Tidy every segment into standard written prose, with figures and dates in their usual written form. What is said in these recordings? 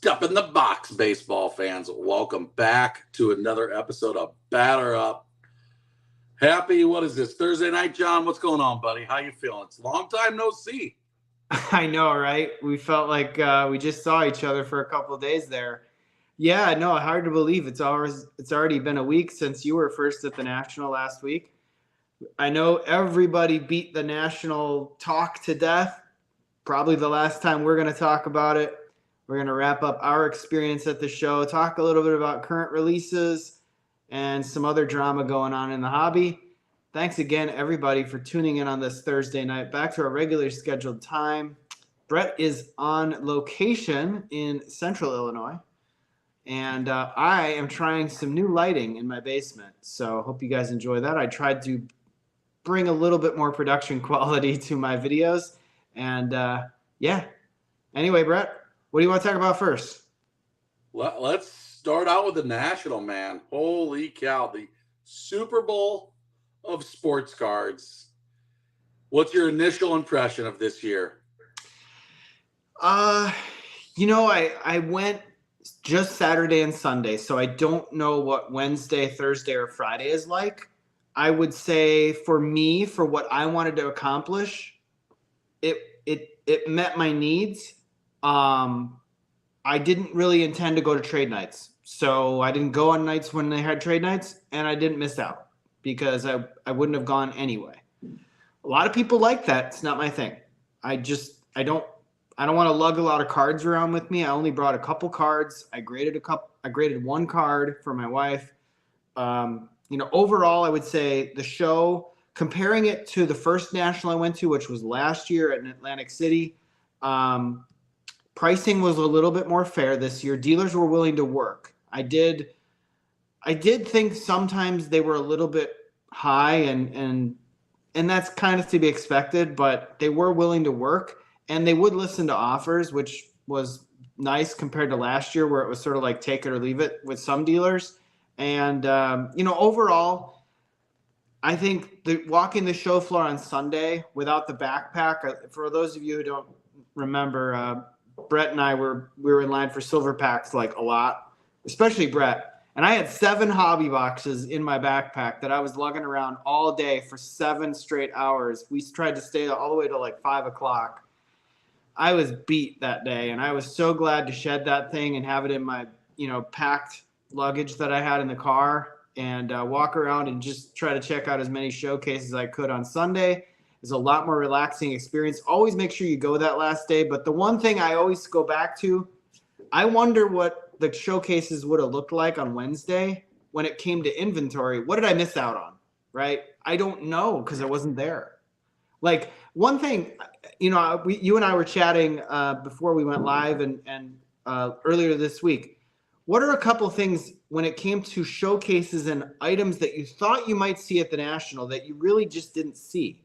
Step in the box, baseball fans. Welcome back to another episode of Batter Up. Happy, what is this, Thursday night, John? What's going on, buddy? How you feeling? It's a long time no see. I know, right? We felt like we just saw each other for a couple of days there. Yeah, no, hard to believe. It's already been a week since you were first at the National last week. I know everybody beat the National talk to death. Probably the last time we're going to talk about it. We're going to wrap up our experience at the show, talk a little bit about current releases and some other drama going on in the hobby. Thanks again, everybody, for tuning in on this Thursday night. Back to our regular scheduled time. Brett is on location in Central Illinois, and I am trying some new lighting in my basement. So hope you guys enjoy that. I tried to bring a little bit more production quality to my videos. And yeah. Anyway, Brett, what do you want to talk about first? Let's start out with the National, man. Holy cow. The Super Bowl of sports cards. What's your initial impression of this year? I went just Saturday and Sunday, so I don't know what Wednesday, Thursday, or Friday is like. I would say for me, for what I wanted to accomplish, it met my needs. I didn't really intend to go to trade nights, so I didn't go on nights when they had trade nights, and I didn't miss out because I wouldn't have gone anyway. A lot of people like that. It's not my thing. I don't want to lug a lot of cards around with me. I only brought a couple cards. I graded one card for my wife. Overall, I would say the show, comparing it to the first National I went to, which was last year in Atlantic City, pricing was a little bit more fair this year. Dealers were willing to work. I did think sometimes they were a little bit high, and that's kind of to be expected, but they were willing to work, and they would listen to offers, which was nice compared to last year where it was sort of like take it or leave it with some dealers. And, overall, I think walking the show floor on Sunday without the backpack, for those of you who don't remember, Brett and I we were in line for silver packs like a lot, especially Brett. And I had 7 hobby boxes in my backpack that I was lugging around all day for 7 straight hours. We tried to stay all the way to like 5 o'clock. I was beat that day, and I was so glad to shed that thing and have it in my, packed luggage that I had in the car and walk around and just try to check out as many showcases as I could on Sunday. It's a lot more relaxing experience. Always make sure you go that last day. But the one thing I always go back to, I wonder what the showcases would have looked like on Wednesday when it came to inventory. What did I miss out on, right? I don't know because I wasn't there. Like one thing, you and I were chatting before we went live and earlier this week. What are a couple things when it came to showcases and items that you thought you might see at the National that you really just didn't see?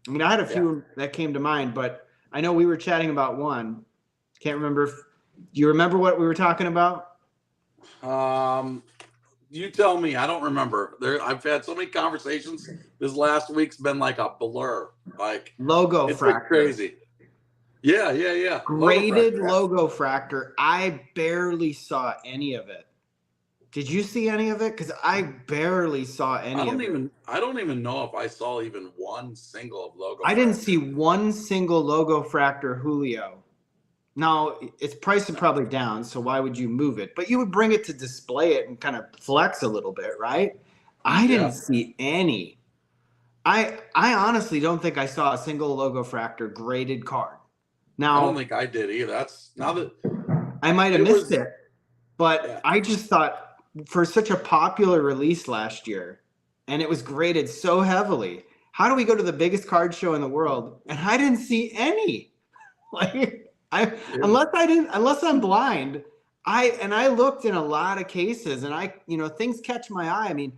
I mean, I had a few that came to mind, but I know we were chatting about one. Can't remember. Do you remember what we were talking about? You tell me. I don't remember. I've had so many conversations. This last week's been like a blur. Like logo it's fractor. Crazy. Yeah. Graded logo fractor. I barely saw any of it. Did you see any of it? Because I barely saw any of it. I don't even know if I saw even one single logo. I didn't see one single logo fractor Julio. Now, its price is probably down, so why would you move it? But you would bring it to display it and kind of flex a little bit, right? I didn't see any. I honestly don't think I saw a single logo fractor graded card. Now, I don't think I did either. That's now that I might have missed it, but I just thought for such a popular release last year, and it was graded so heavily. How do we go to the biggest card show in the world and I didn't see any? Unless I'm blind, I looked in a lot of cases, and things catch my eye. I mean,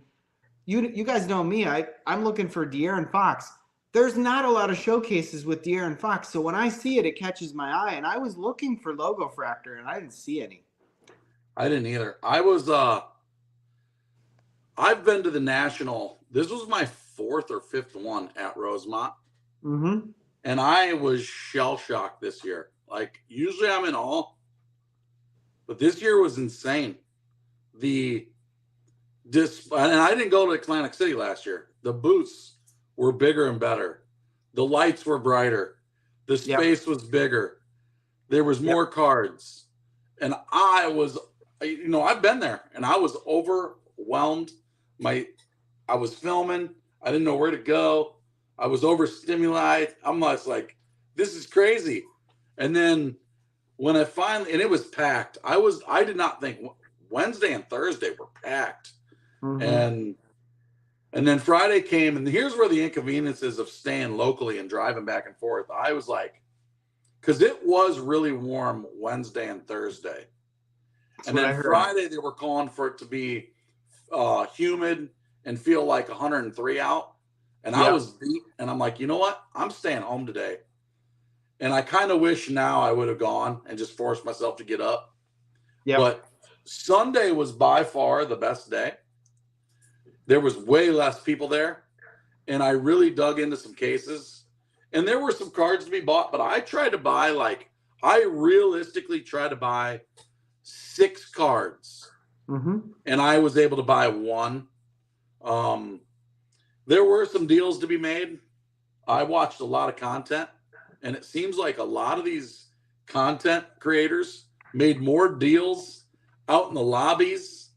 you guys know me. I'm looking for De'Aaron Fox. There's not a lot of showcases with De'Aaron Fox, so when I see it, it catches my eye. And I was looking for logo fractor, and I didn't see any. I didn't either. I've been to the National. This was my 4th or 5th one at Rosemont. Mm-hmm. And I was shell shocked this year. Like usually I'm in awe but this year was insane. And I didn't go to Atlantic City last year. The booths were bigger and better. The lights were brighter. The space was bigger. There was more cards. And I've been there and I was overwhelmed. I was filming. I didn't know where to go. I was overstimulated. I'm just like, this is crazy. And then when and it was packed. I did not think Wednesday and Thursday were packed. Mm-hmm. And then Friday came, and here's where the inconveniences of staying locally and driving back and forth. I was like, because it was really warm Wednesday and Thursday. And then Friday, they were calling for it to be humid and feel like 103 out. And I was beat. And I'm like, you know what? I'm staying home today. And I kind of wish now I would have gone and just forced myself to get up. But Sunday was by far the best day. There was way less people there. And I really dug into some cases. And there were some cards to be bought. But I tried to buy, I realistically tried to buy 6 cards. Mm-hmm. And I was able to buy 1. There were some deals to be made. I watched a lot of content. And it seems like a lot of these content creators made more deals out in the lobbies.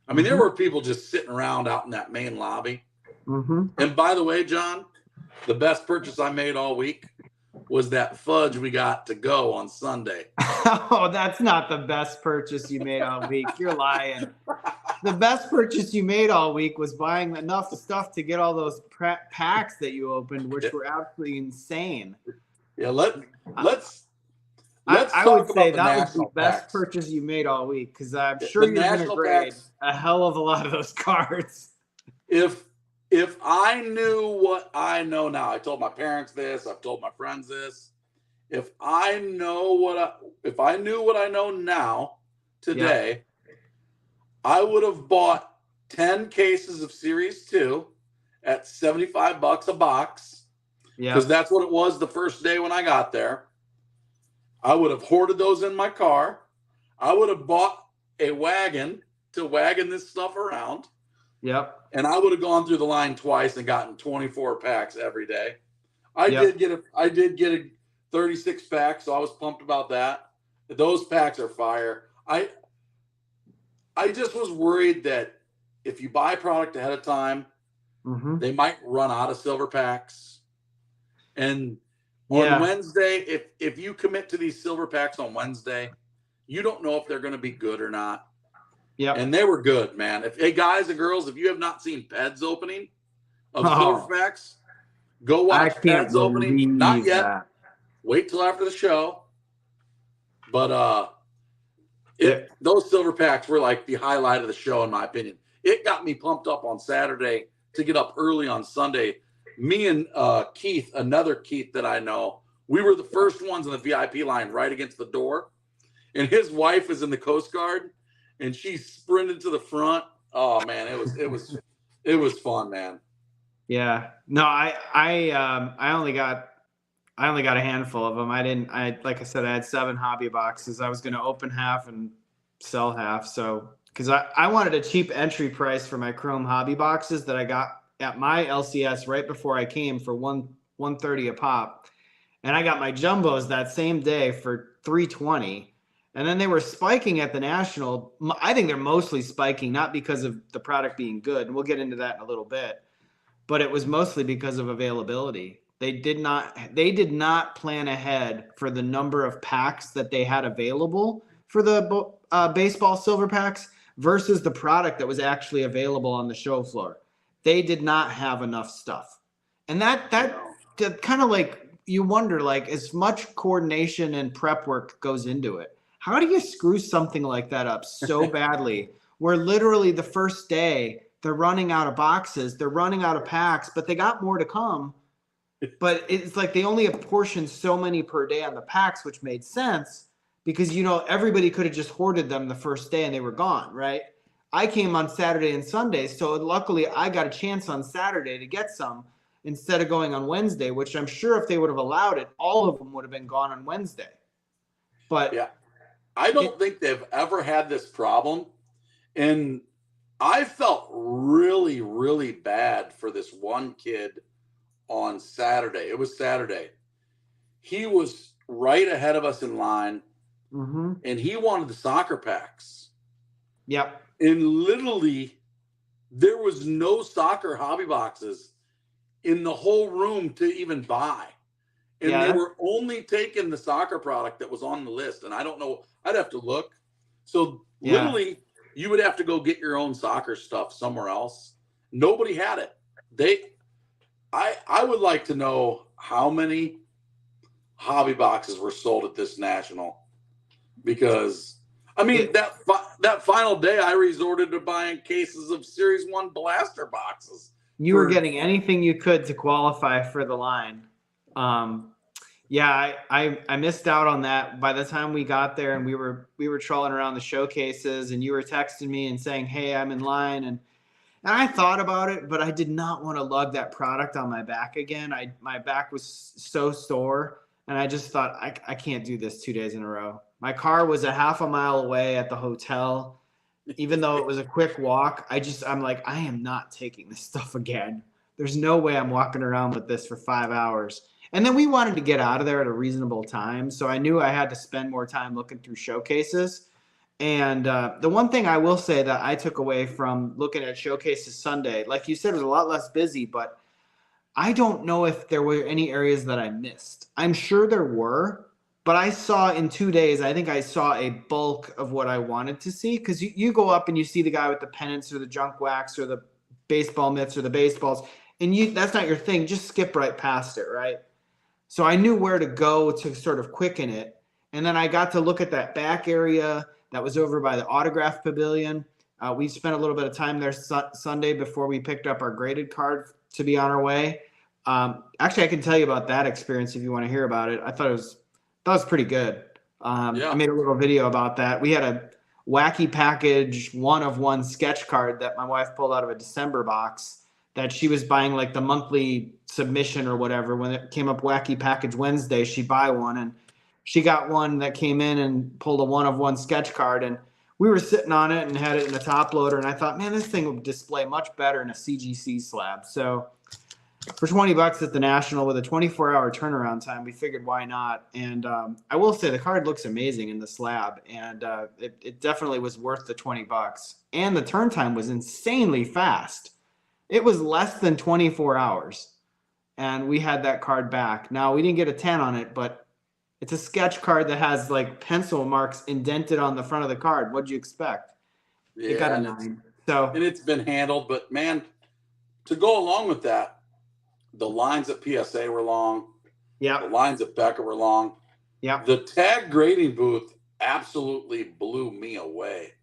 I mean, there were people just sitting around out in that main lobby. Mm-hmm. And by the way, John, the best purchase I made all week was that fudge we got to go on Sunday. Oh, that's not the best purchase you made all week. You're lying. The best purchase you made all week was buying enough stuff to get all those packs that you opened, which were absolutely insane. Yeah, let's I would say that was the best purchase you made all week, because I'm sure you're going to grade a hell of a lot of those cards. If I knew what I know now, I told my parents this, I've told my friends this. If I knew what I know now today, I would have bought 10 cases of Series 2 at $75 a box. Yeah, because that's what it was the first day when I got there. I would have hoarded those in my car. I would have bought a wagon to wagon this stuff around. Yep. And I would have gone through the line twice and gotten 24 packs every day. I did get a 36 pack, so I was pumped about that. Those packs are fire. I just was worried that if you buy product ahead of time, they might run out of silver packs. And on Wednesday, if you commit to these silver packs on Wednesday, you don't know if they're going to be good or not. Yeah. And they were good, man. Hey, guys and girls, if you have not seen Ped's opening of silver packs, go watch Ped's opening. Not yet. That. Wait till after the show. But those silver packs were like the highlight of the show, in my opinion. It got me pumped up on Saturday to get up early on Sunday. Me and Keith, another Keith that I know, we were the first ones in the VIP line right against the door. And his wife is in the Coast Guard, and she sprinted to the front. Oh man, it was fun, man. Yeah. No, I only got a handful of them. Like I said, I had 7 hobby boxes. I was going to open half and sell half. So, because I wanted a cheap entry price for my Chrome hobby boxes that I got at my LCS right before I came for $130 a pop. And I got my jumbos that same day for $320. And then they were spiking at the National. I think they're mostly spiking, not because of the product being good. And we'll get into that in a little bit. But it was mostly because of availability. They did not plan ahead for the number of packs that they had available for the baseball silver packs versus the product that was actually available on the show floor. They did not have enough stuff. And that kind of like, you wonder, like, as much coordination and prep work goes into it, how do you screw something like that up so badly where literally the first day they're running out of boxes, they're running out of packs, but they got more to come. But it's like they only apportioned so many per day on the packs, which made sense because, everybody could have just hoarded them the first day and they were gone, right? I came on Saturday and Sunday, so luckily I got a chance on Saturday to get some instead of going on Wednesday, which I'm sure if they would have allowed it, all of them would have been gone on Wednesday. But I don't think they've ever had this problem. And I felt really, really bad for this one kid on Saturday. It was Saturday. He was right ahead of us in line, and he wanted the soccer packs. Yep. And literally, there was no soccer hobby boxes in the whole room to even buy. And they were only taking the soccer product that was on the list. And I don't know, I'd have to look. So literally, you would have to go get your own soccer stuff somewhere else. Nobody had it. I would like to know how many hobby boxes were sold at this national, because I mean that final day I resorted to buying cases of Series 1 blaster boxes. You were getting anything you could to qualify for the line. Yeah, I missed out on that. By the time we got there and we were trolling around the showcases, and you were texting me and saying, "Hey, I'm in line," and I thought about it, but I did not want to lug that product on my back again. My back was so sore, and I just thought I can't do this 2 days in a row. My car was a half a mile away at the hotel. Even though it was a quick walk, I'm like, I am not taking this stuff again. There's no way I'm walking around with this for 5 hours. And then we wanted to get out of there at a reasonable time. So I knew I had to spend more time looking through showcases. And the one thing I will say that I took away from looking at showcases Sunday, like you said, it was a lot less busy, but I don't know if there were any areas that I missed. I'm sure there were, but I saw in 2 days, I think I saw a bulk of what I wanted to see. Because you go up and you see the guy with the pennants or the junk wax or the baseball mitts or the baseballs, and that's not your thing. Just skip right past it, right? So I knew where to go to sort of quicken it. And then I got to look at that back area that was over by the autograph pavilion. We spent a little bit of time there Sunday before we picked up our graded card to be on our way. Actually, I can tell you about that experience if you want to hear about it. I thought it was pretty good. I made a little video about that. We had a wacky package 1-of-1 sketch card that my wife pulled out of a December box that she was buying, like the monthly submission or whatever. When it came up Wacky Package Wednesday, she'd buy one, and she got one that came in and pulled a 1-of-1 sketch card, and we were sitting on it and had it in a top loader, and I thought, man, this thing would display much better in a CGC slab. So for $20 at the National with a 24-hour turnaround time, we figured why not. And I will say the card looks amazing in the slab, and it definitely was worth the $20. And the turn time was insanely fast. It was less than 24 hours, and we had that card back. Now, we didn't get a 10 on it, but it's a sketch card that has like pencil marks indented on the front of the card. What'd you expect? Yeah, it got a 9. And it's been handled, but man, to go along with that, the lines at PSA were long. Yeah. The lines at Becca were long. Yeah. The tag grading booth absolutely blew me away.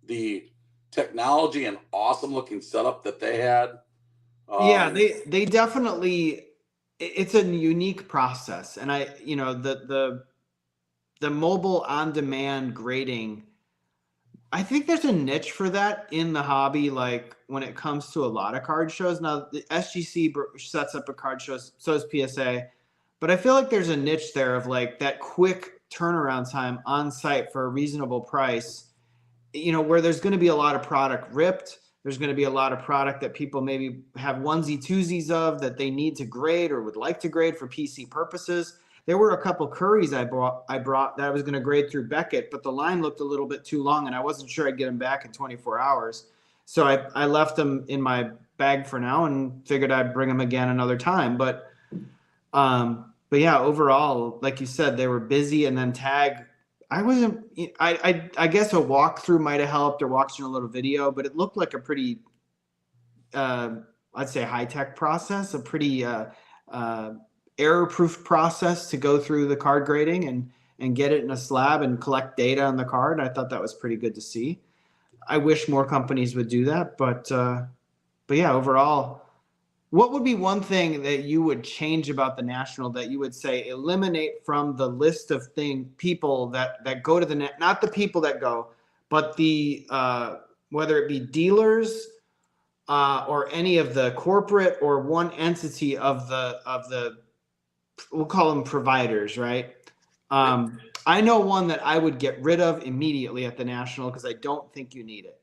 The technology and awesome looking setup that they had. They definitely, it's a unique process. And the mobile on demand grading, I think there's a niche for that in the hobby. Like when it comes to a lot of card shows, now the SGC sets up a card show, so does PSA, but I feel like there's a niche there of like that quick turnaround time on site for a reasonable price, where there's going to be a lot of product ripped. There's going to be a lot of product that people maybe have onesie twosies of that they need to grade or would like to grade for PC purposes. There were a couple Currys I brought that I was going to grade through Beckett, but the line looked a little bit too long, and I wasn't sure I'd get them back in 24 hours. So I left them in my bag for now and figured I'd bring them again another time. But yeah, overall, like you said, they were busy, and then tag. I guess a walkthrough might have helped, or watching a little video, but it looked like a pretty, I'd say high-tech process, a pretty error-proof process to go through the card grading and get it in a slab and collect data on the card. I thought that was pretty good to see. I wish more companies would do that, but yeah, overall, what would be one thing that you would change about the National that you would say eliminate from the list of people that go to the net, not the people that go, but the whether it be dealers or any of the corporate or one entity of the we'll call them providers, right? I know one that I would get rid of immediately at the National because I don't think you need it.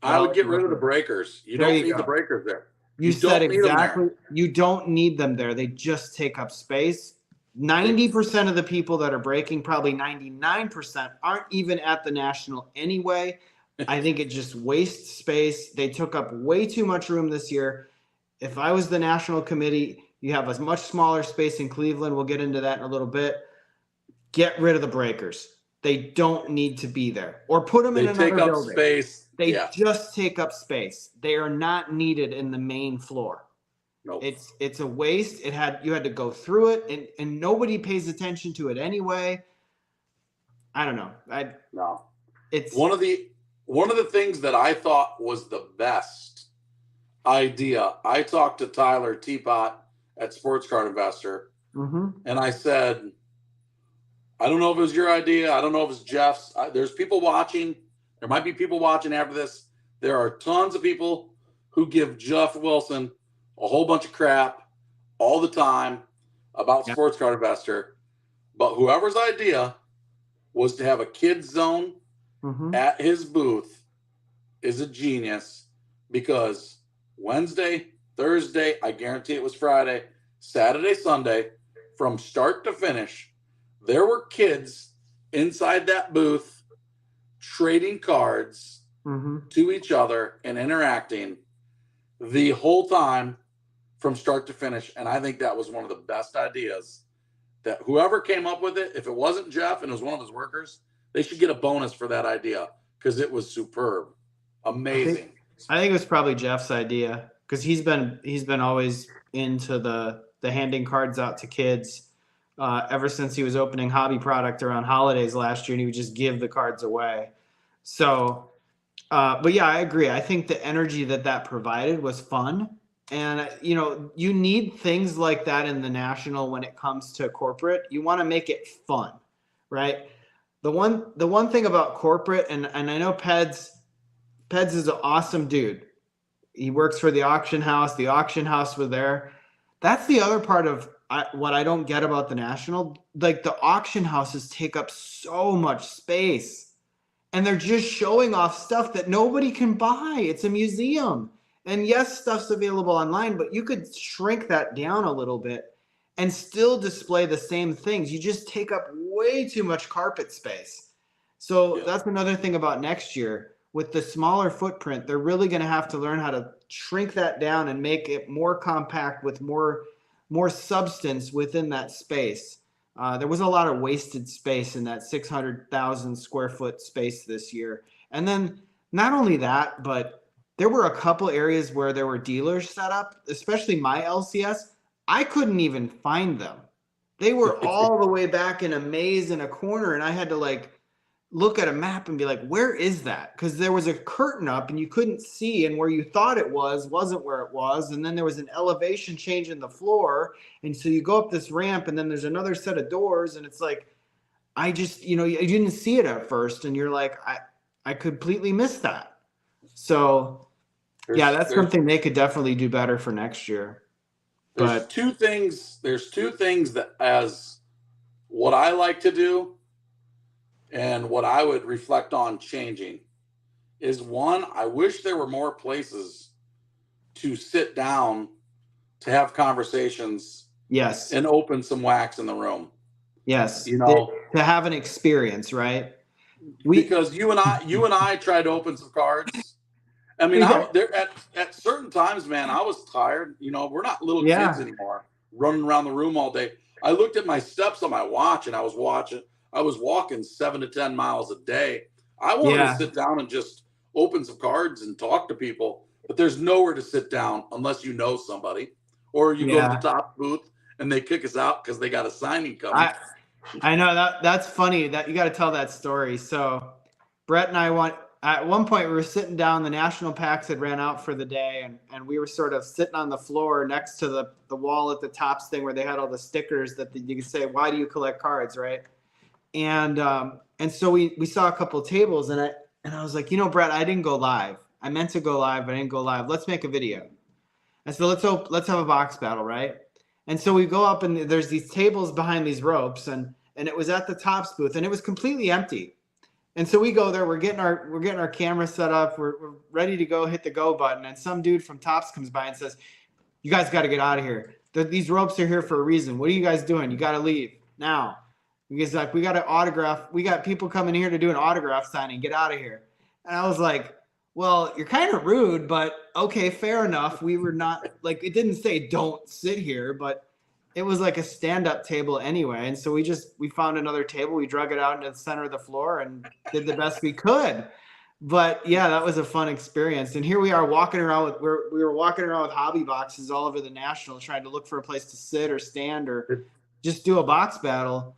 But I would get rid of the breakers. You There don't you need go. the breakers there. You said don't need them exactly. there. You don't need them there. They just take up space. 90% of the people that are breaking, probably 99%, aren't even at the National anyway. I think it just wastes space. They took up way too much room this year. If I was the National Committee, you have a much smaller space in Cleveland. We'll get into that in a little bit. Get rid of the breakers. They don't need to be there. Or put them in another building. They take up space. They just take up space. They are not needed in the main floor. Nope. It's a waste. You had to go through it, and nobody pays attention to it anyway. I don't know. No. It's one of the things that I thought was the best idea. I talked to Tyler Teapot at Sports Card Investor, and I said, I don't know if it was your idea. I don't know if it's Jeff's. There's people watching. There might be people watching after this. There are tons of people who give Jeff Wilson a whole bunch of crap all the time about Sports Card Investor. But whoever's idea was to have a kids zone at his booth is a genius, because Wednesday, Thursday, I guarantee it was Friday, Saturday, Sunday, from start to finish, there were kids inside that booth trading cards to each other and interacting the whole time from start to finish. And I think that was one of the best ideas that whoever came up with it, if it wasn't Jeff and it was one of his workers, they should get a bonus for that idea, because it was superb. Amazing. I think it was probably Jeff's idea, because he's been always into the handing cards out to kids ever since he was opening hobby product around holidays last year, and he would just give the cards away. So, but yeah, I agree. I think the energy that provided was fun. And, you need things like that in the National when it comes to corporate. You want to make it fun, right? The one thing about corporate, and I know Peds is an awesome dude. He works for the auction house. The auction house was there. That's the other part of what I don't get about the National. Like, the auction houses take up so much space, and they're just showing off stuff that nobody can buy. It's a museum. And yes, stuff's available online, but you could shrink that down a little bit and still display the same things. You just take up way too much carpet space. So that's another thing about next year. With the smaller footprint, they're really going to have to learn how to shrink that down and make it more compact with more substance within that space. There was a lot of wasted space in that 600,000 square foot space this year. And then not only that, but there were a couple areas where there were dealers set up, especially my LCS. I couldn't even find them. They were all the way back in a maze in a corner, and I had to look at a map and be like, where is that? Because there was a curtain up and you couldn't see, and where you thought it wasn't where it was. And then there was an elevation change in the floor. And so you go up this ramp, and then there's another set of doors, and it's like, I just, you didn't see it at first, and you're like, I completely missed that. So that's something they could definitely do better for next year. There's two things that, as what I like to do and what I would reflect on changing, is one, I wish there were more places to sit down to have conversations. Yes. And open some wax in the room. Yes. To have an experience, right? Because you and I tried to open some cards. I mean, there at certain times, man, I was tired. We're not little kids anymore, running around the room all day. I looked at my steps on my watch, and I was walking 7 to 10 miles a day. I wanted to sit down and just open some cards and talk to people, but there's nowhere to sit down unless you know somebody, or you go to the top booth and they kick us out because they got a signing coming. I know that's funny that you got to tell that story. So Brett and I at one point we were sitting down, the national packs had ran out for the day, and we were sort of sitting on the floor next to the wall at the tops thing where they had all the stickers that you could say, why do you collect cards, right? And so we saw a couple of tables, and I was like, Brett, I didn't go live. I meant to go live, but I didn't go live. Let's make a video. And so let's have a box battle, right? And so we go up, and there's these tables behind these ropes, and and it was at the Topps booth, and it was completely empty. And so we go there, we're getting our camera set up, we're ready to go hit the go button, and some dude from Topps comes by and says, "You guys got to get out of here. These ropes are here for a reason. What are you guys doing? You got to leave now." He's like, "We got an autograph. We got people coming here to do an autograph signing. Get out of here." And I was like, "Well, you're kind of rude, but okay, fair enough." We were not like, it didn't say don't sit here, but it was like a stand-up table anyway. And so we found another table. We drug it out into the center of the floor and did the best we could. But yeah, that was a fun experience. And here we are walking around we were walking around with hobby boxes all over the National, trying to look for a place to sit or stand or just do a box battle.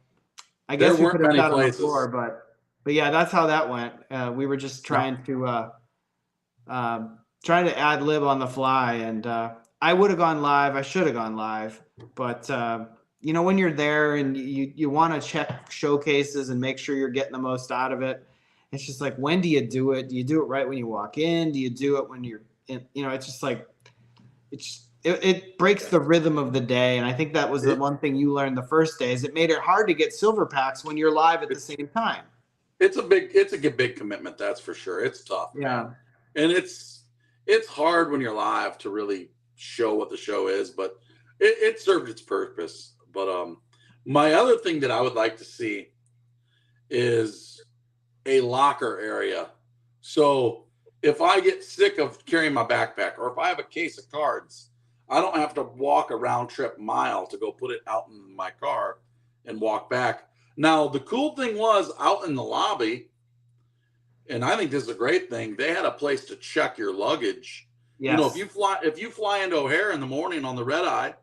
I guess we could have got on the floor, but yeah, that's how that went. We were just trying to ad lib on the fly, and I would have gone live. I should have gone live, but when you're there and you want to check showcases and make sure you're getting the most out of it, it's just like, when do you do it? Do you do it right when you walk in? Do you do it when you're in? It's just like it breaks the rhythm of the day. And I think that was the one thing you learned the first day, is it made it hard to get silver packs when you're live at the same time. It's a big commitment, that's for sure. It's tough. Yeah. Man. And it's hard when you're live to really show what the show is, but it served its purpose. But my other thing that I would like to see is a locker area. So if I get sick of carrying my backpack, or if I have a case of cards, I don't have to walk a round trip mile to go put it out in my car and walk back. Now, the cool thing was, out in the lobby, and I think this is a great thing, they had a place to check your luggage. Yes. If you fly into O'Hare in the morning on the red eye,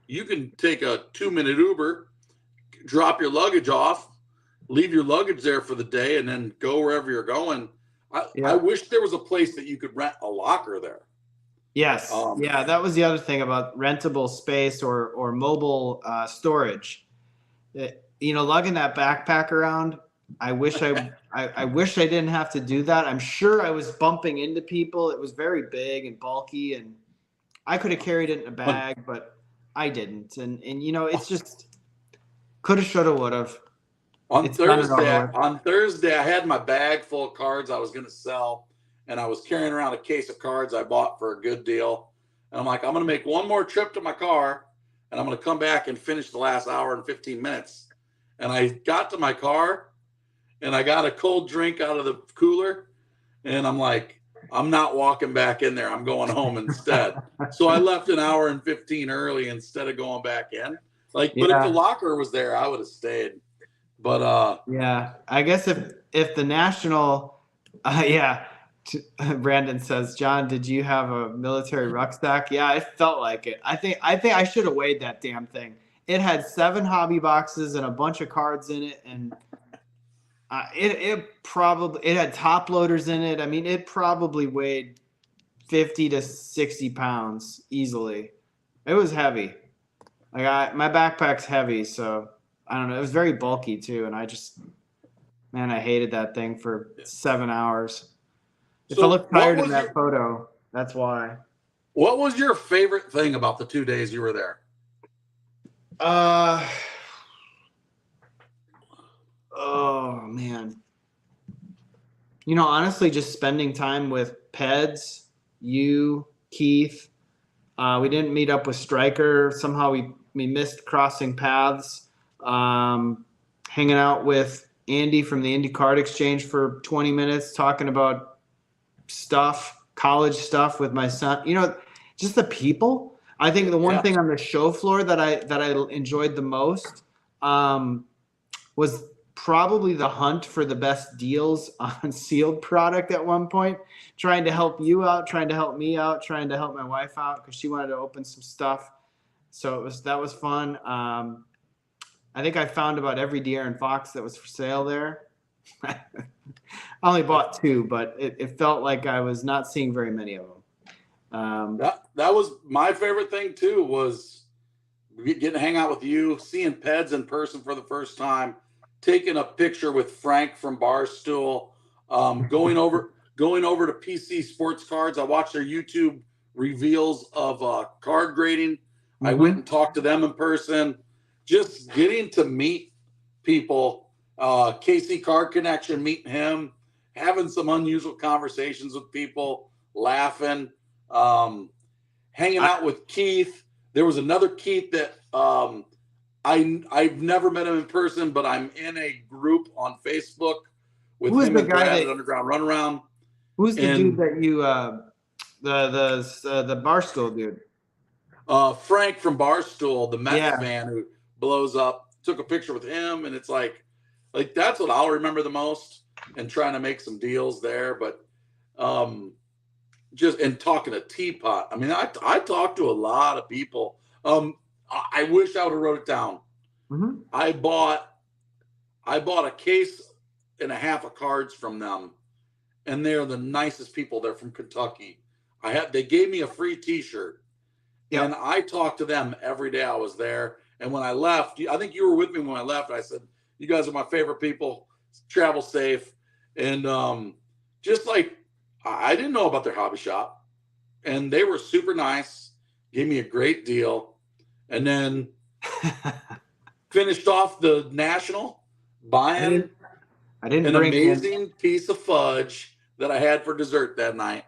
you can take a 2-minute Uber, drop your luggage off, leave your luggage there for the day, and then go wherever you're going. I wish there was a place that you could rent a locker there. Yes. That was the other thing about rentable space or mobile storage. Lugging that backpack around, I wish I didn't have to do that. I'm sure I was bumping into people. It was very big and bulky, and I could have carried it in a bag, but I didn't. And it's just coulda, shoulda, woulda. On Thursday, I had my bag full of cards I was going to sell, and I was carrying around a case of cards I bought for a good deal. And I'm like, I'm going to make one more trip to my car, and I'm going to come back and finish the last hour and 15 minutes. And I got to my car, and I got a cold drink out of the cooler, and I'm like, I'm not walking back in there. I'm going home instead. So I left an hour and 15 early instead of going back in. But if the locker was there, I would have stayed. But I guess if the National, Brandon says, John, did you have a military rucksack? Yeah, it felt like it. I think I should have weighed that damn thing. It had 7 hobby boxes and a bunch of cards in it, and it had top loaders in it. I mean, it probably weighed 50 to 60 pounds easily. It was heavy. My backpack's heavy, so I don't know. It was very bulky too, and I hated that thing for 7 hours. If I look tired in that photo, that's why. What was your favorite thing about the 2 days you were there? Oh man. Honestly, just spending time with Peds, you, Keith. We didn't meet up with Stryker. Somehow we missed crossing paths. Hanging out with Andy from the Indy Card Exchange for 20 minutes, talking about college stuff with my son. Just the people. I think the one thing on the show floor that I enjoyed the most was probably the hunt for the best deals on sealed product at one point, trying to help you out, trying to help me out, trying to help my wife out because she wanted to open some stuff. So that was fun. I think I found about every De'Aaron Fox that was for sale there. I only bought 2, but it felt like I was not seeing very many of them. That was my favorite thing too, was getting to hang out with you, seeing Peds in person for the first time, taking a picture with Frank from Barstool, going over to PC Sports Cards. I watched their YouTube reveals of card grading. I went and talked to them in person. Just getting to meet people. KC Card Connection, meeting him, having some unusual conversations with people, laughing, hanging out with Keith. There was another Keith that I've never met him in person, but I'm in a group on Facebook with him and Brad at Underground Runaround. Who's the dude that you the Barstool dude? Frank from Barstool, the Mets fan who blows up. Took a picture with him, and it's like that's what I'll remember the most. And trying to make some deals there, but just and talking to Teapot. I mean, I talked to a lot of people. I wish I would have wrote it down. Mm-hmm. I bought a case and a half of cards from them, and they're the nicest people. They're from Kentucky. They gave me a free T-shirt, and I talked to them every day I was there. And when I left, I think you were with me when I left. I said, "You guys are my favorite people. Travel safe." And just like I didn't know about their hobby shop, and they were super nice. Gave me a great deal, and then finished off the national buying an amazing piece of fudge that I had for dessert that night.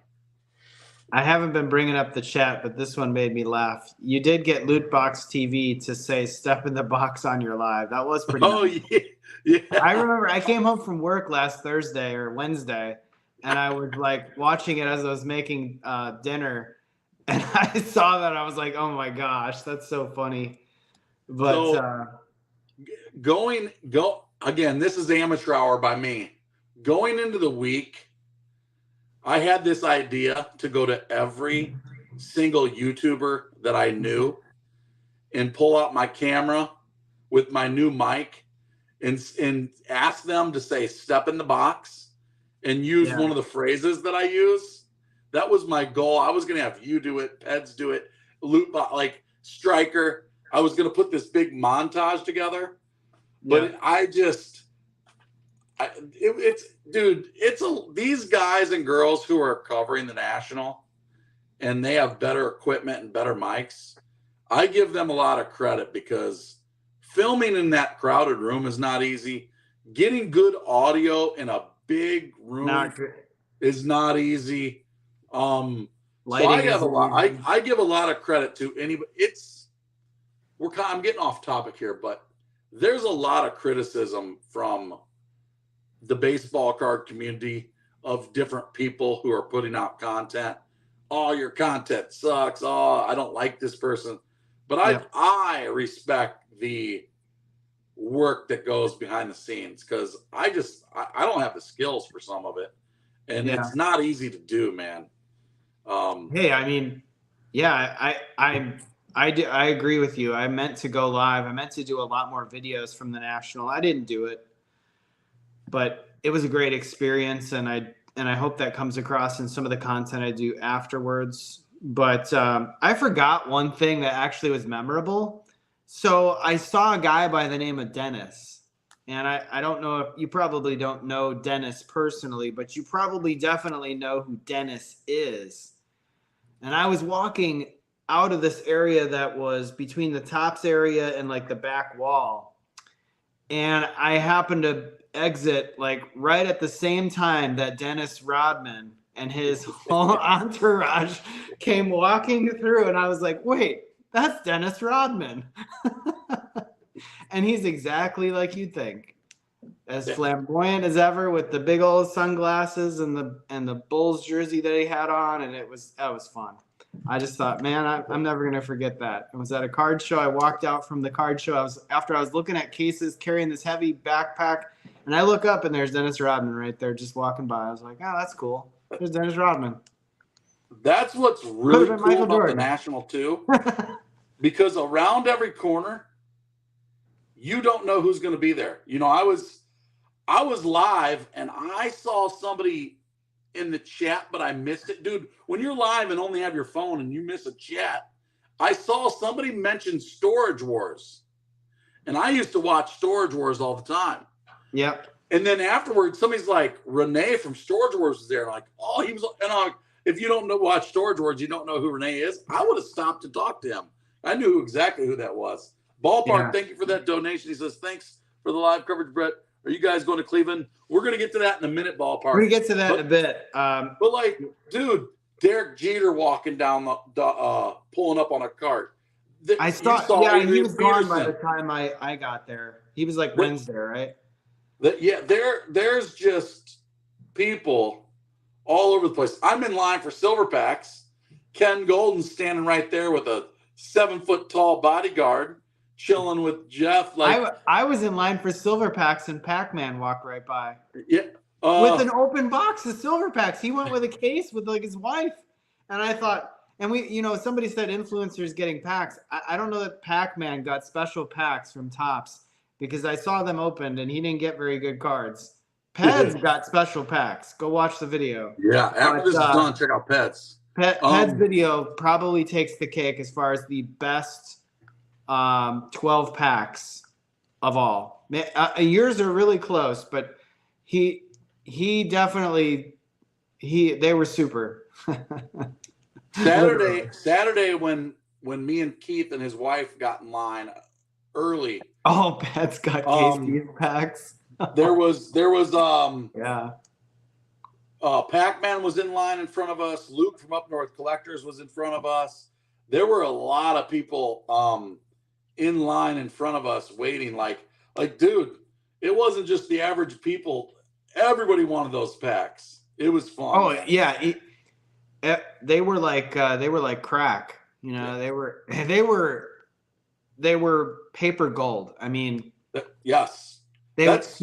I haven't been bringing up the chat, but this one made me laugh. You did get Lootbox TV to say "Step in the Box" on your live. That was pretty nice. Yeah. I remember I came home from work last Thursday or Wednesday, and I was like watching it as I was making dinner, and I saw that. I was like, "Oh my gosh, that's so funny!" But go again. This is amateur hour by me. Going into the week, I had this idea to go to every single YouTuber that I knew and pull out my camera with my new mic and ask them to say "step in the box" and use one of the phrases that I use. That was my goal. I was going to have you do it, Peds do it, Lootbox, like Striker. I was going to put this big montage together, but these guys and girls who are covering the national and they have better equipment and better mics. I give them a lot of credit because filming in that crowded room is not easy. Getting good audio in a big room is not easy. So I give a lot of credit to anybody. I'm getting off topic here, but there's a lot of criticism from the baseball card community of different people who are putting out content. Oh, your content sucks. Oh, I don't like this person. But I respect the work that goes behind the scenes because I don't have the skills for some of it. And it's not easy to do, man. Hey, I mean, I agree with you. I meant to go live. I meant to do a lot more videos from the national. I didn't do it, but it was a great experience, and I hope that comes across in some of the content I do afterwards. But I forgot one thing that actually was memorable. So I saw a guy by the name of Dennis, and I don't know if you probably don't know Dennis personally, but you probably definitely know who Dennis is. And I was walking out of this area that was between the tops area and like the back wall. And I happened to exit like right at the same time that Dennis Rodman and his whole entourage came walking through. And I was like, wait, that's Dennis Rodman. And he's exactly like you'd think. As flamboyant as ever with the big old sunglasses and the Bulls jersey that he had on. And that was fun. I just thought, man, I'm never going to forget that. I was at a card show. I walked out from the card show. After I was looking at cases, carrying this heavy backpack, and I look up and there's Dennis Rodman right there just walking by. I was like, oh, that's cool. There's Dennis Rodman. That's what's really cool about the National too. Because around every corner, you don't know who's going to be there. You know, I was live and I saw somebody in the chat, but I missed it. Dude, when you're live and only have your phone and you miss a chat, I saw somebody mention Storage Wars. And I used to watch Storage Wars all the time. Yep. And then afterwards, somebody's like, Renee from Storage Wars was there. Like, oh, he was, and I'm like, if you don't watch Storage Wars, you don't know who Renee is. I would have stopped to talk to him. I knew exactly who that was. Ballpark, thank you for that donation. He says, thanks for the live coverage, Brett? Are you guys going to Cleveland? We're going to get to that in a minute, ballpark. We're going to get to that in a bit. But like, dude, Derek Jeter walking down the pulling up on a cart. I saw he was gone by the time I got there. He was like Wednesday, right? There's just people all over the place. I'm in line for silver packs. Ken Golden's standing right there with a 7-foot tall bodyguard, chilling with Jeff. Like I was in line for silver packs, and Pac-Man walked right by. Yeah, with an open box of silver packs. He went with a case with like his wife, and I thought. And somebody said influencers getting packs. I don't know that Pac-Man got special packs from Topps because I saw them opened and he didn't get very good cards. Peds got special packs. Go watch the video. Yeah, after this is done, check out Peds. Peds video probably takes the cake as far as the best 12 packs of all. Yours are really close, but he definitely they were super. Saturday when me and Keith and his wife got in line early. Oh, Pat's got KC packs. there was yeah. Pac-Man was in line in front of us. Luke from Up North Collectors was in front of us. There were a lot of people in line in front of us waiting. Like dude, it wasn't just the average people. Everybody wanted those packs. It was fun. Oh yeah. They were like crack, They were paper gold. I mean, yes, that's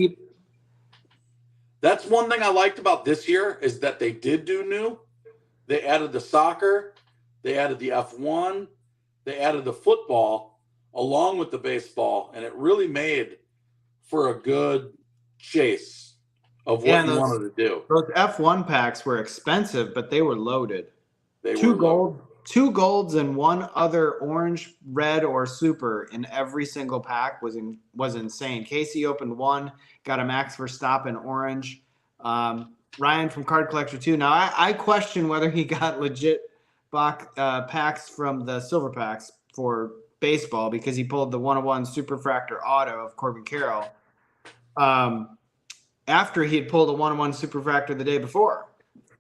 one thing I liked about this year is that they did do new. They added the soccer, they added the F1, they added the football along with the baseball, and it really made for a good chase of what you wanted to do. Those F1 packs were expensive, but they were loaded. Two golds and one other orange, red, or super in every single pack was insane. Casey opened one, got a Max Verstappen orange. Ryan from Card Collector 2. Now, I question whether he got legit packs from the silver packs for baseball because he pulled the 101 Superfractor Auto of Corbin Carroll. After he had pulled a 101 Superfractor the day before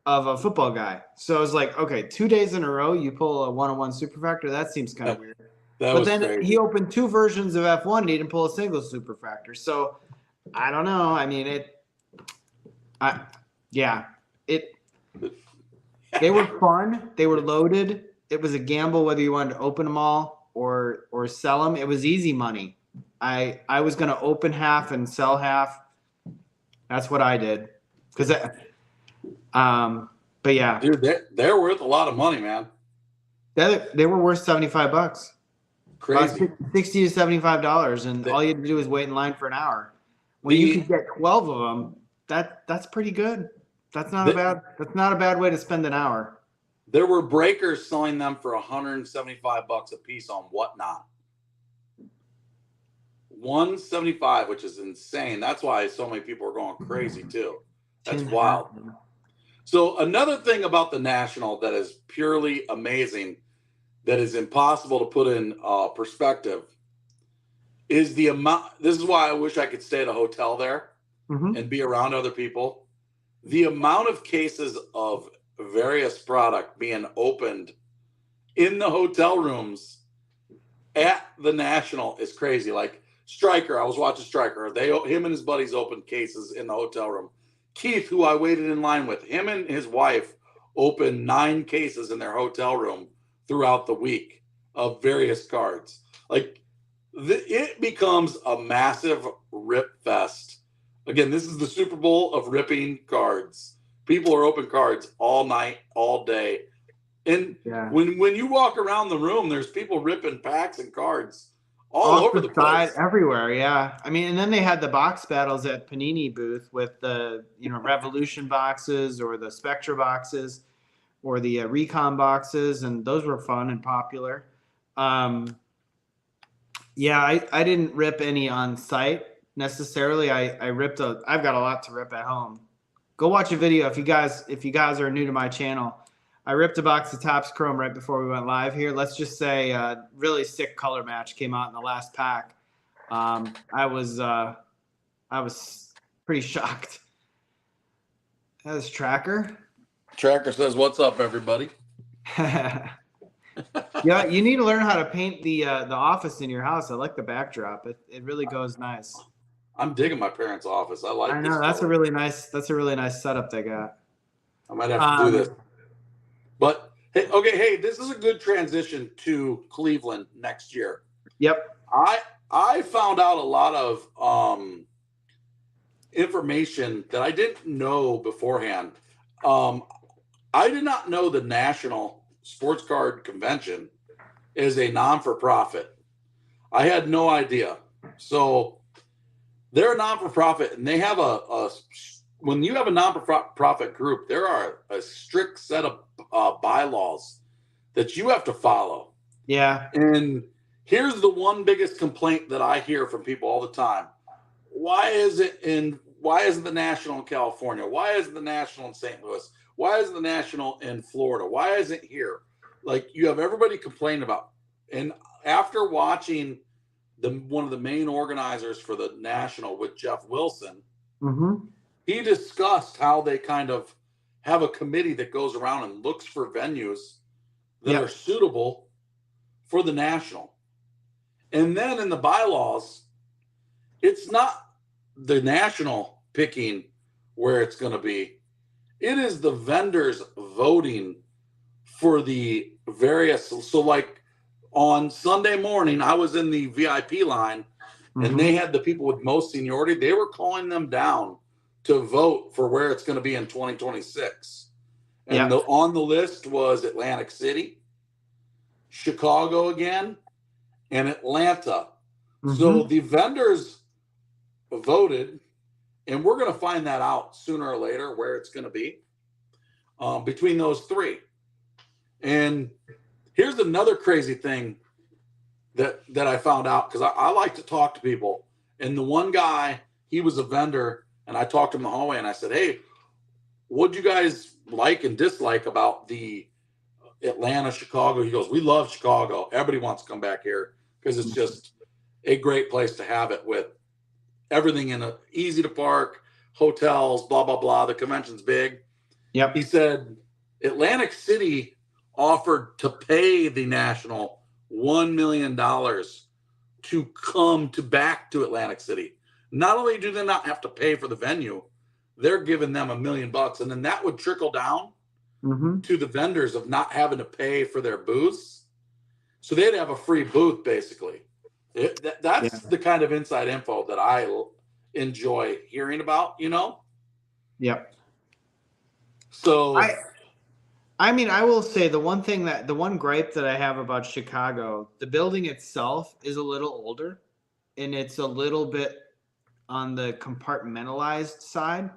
of a football guy. So I was like, okay, 2 days in a row, you pull a 101 Superfractor? That seems kind of weird. But then crazy. He opened 2 versions of F1 and he didn't pull a single Superfractor. So I don't know. I mean, they were fun. They were loaded. It was a gamble whether you wanted to open them all or sell them. It was easy money. I was going to open half and sell half. That's what I did. But yeah. Dude, they're worth a lot of money, man. They were worth $75. Crazy. $60 to $75, and all you had to do was wait in line for an hour. When you could get 12 of them, that's pretty good. That's not a bad way to spend an hour. There were breakers selling them for $175 a piece on Whatnot. $175, which is insane. That's why so many people are going crazy too. That's wild. So another thing about the National that is purely amazing, that is impossible to put in perspective, is the amount. This is why I wish I could stay at a hotel there and be around other people. The amount of cases of various product being opened in the hotel rooms at the National is crazy. Like Stryker, I was watching Stryker. Him and his buddies opened cases in the hotel room. Keith, who I waited in line with, him and his wife opened 9 cases in their hotel room throughout the week of various cards. Like it becomes a massive rip fest. Again, this is the Super Bowl of ripping cards. People are open cards all night, all day. And when you walk around the room, there's people ripping packs and cards all over the place. Everywhere, yeah. I mean, and then they had the box battles at Panini booth with the Revolution boxes or the Spectra boxes or the Recon boxes, and those were fun and popular. I didn't rip any on site necessarily. I've got a lot to rip at home. Go watch a video if you guys are new to my channel. I ripped a box of Topps Chrome right before we went live here. Let's just say really sick color match came out in the last pack. I was I was pretty shocked. That's Tracker. Tracker says, "What's up, everybody?" Yeah, you need to learn how to paint the office in your house. I like the backdrop. It really goes nice. I'm digging my parents' office. I like I this know that's a color. really nice setup they got. I might have to do this. Um, But hey, okay, hey, this is a good transition to Cleveland next year. yep. I found out a lot of information that I didn't know beforehand. I did not know the National Sports Card Convention is a non-for-profit. I had no idea. So they're a non-for-profit, and they have a when you have a non-profit group, there are a strict set of bylaws that you have to follow. Yeah. And here's the one biggest complaint that I hear from people all the time. Why isn't the National in California? Why isn't the National in St. Louis? Why isn't the National in Florida? Why isn't it here? Like, you have everybody complain about. And after watching one of the main organizers for the National with Jeff Wilson, Mm-hmm. he discussed how they kind of have a committee that goes around and looks for venues that are suitable for the National. And then in the bylaws, it's not the National picking where it's going to be. It is the vendors voting for the various. So like on Sunday morning, I was in the VIP line, and they had the people with most seniority. They were calling them down to vote for where it's going to be in 2026. And on the list was Atlantic City, Chicago again, and Atlanta. So the vendors voted, and we're going to find that out sooner or later where it's going to be between those three. And here's another crazy thing that I found out, because I like to talk to people. And the one guy, he was a vendor, and I talked to him in the hallway, and I said, "Hey, what'd you guys like and dislike about the Atlanta, Chicago?" He goes, "We love Chicago. Everybody wants to come back here because it's just a great place to have it, with everything in a easy to park, hotels, blah, blah, blah. The convention's big." Yep. He said Atlantic City offered to pay the National $1 million to come back to Atlantic City. Not only do they not have to pay for the venue, they're giving them $1 million, and then that would trickle down to the vendors of not having to pay for their booths. So they'd have a free booth, basically. That's the kind of inside info that I enjoy hearing about, you know? Yep. So I mean, I will say the one gripe that I have about Chicago, the building itself is a little older, and it's a little bit on the compartmentalized side.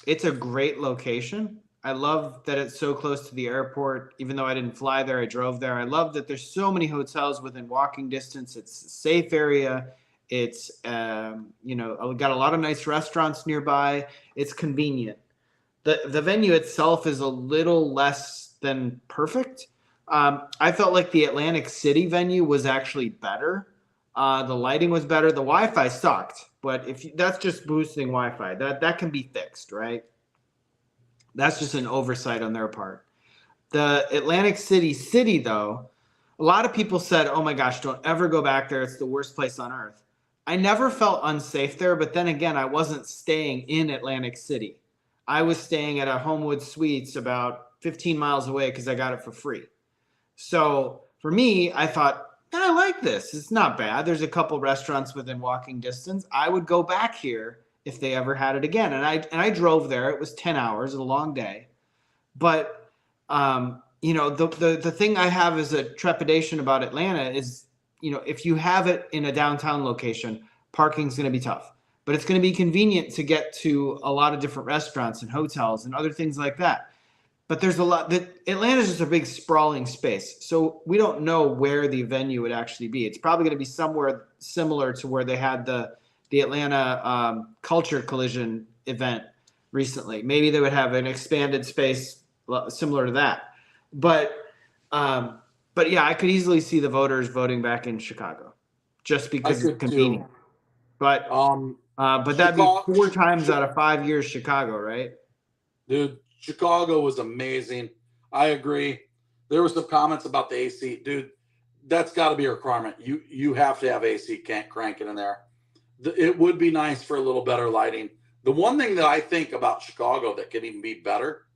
It's a great location. I love that it's so close to the airport. Even though I didn't fly there, I drove there. I love that there's so many hotels within walking distance. It's a safe area. It's got a lot of nice restaurants nearby. It's convenient. The venue itself is a little less than perfect. I felt like the Atlantic City venue was actually better. The lighting was better. The Wi-Fi sucked, but that's just boosting Wi-Fi. That can be fixed, right? That's just an oversight on their part. The Atlantic City, though, a lot of people said, "Oh my gosh, don't ever go back there. It's the worst place on earth." I never felt unsafe there, but then again, I wasn't staying in Atlantic City. I was staying at a Homewood Suites about 15 miles away because I got it for free. So for me, I thought, I like this. It's not bad. There's a couple restaurants within walking distance. I would go back here if they ever had it again. And I drove there. It was 10 hours, a long day. But the thing I have as a trepidation about Atlanta is, if you have it in a downtown location, parking's going to be tough. But it's going to be convenient to get to a lot of different restaurants and hotels and other things like that. But there's a lot that Atlanta is just a big sprawling space. So we don't know where the venue would actually be. It's probably going to be somewhere similar to where they had the Atlanta Culture Collision event recently. Maybe they would have an expanded space similar to that. But yeah, I could easily see the voters voting back in Chicago just because it's convenient. But that'd be Chicago, 4 times out of 5 years Chicago, right? dude, Chicago was amazing. I agree. There were some comments about the AC. Dude, that's got to be a requirement. You have to have AC cranking in there. It would be nice for a little better lighting. The one thing that I think about Chicago that could even be better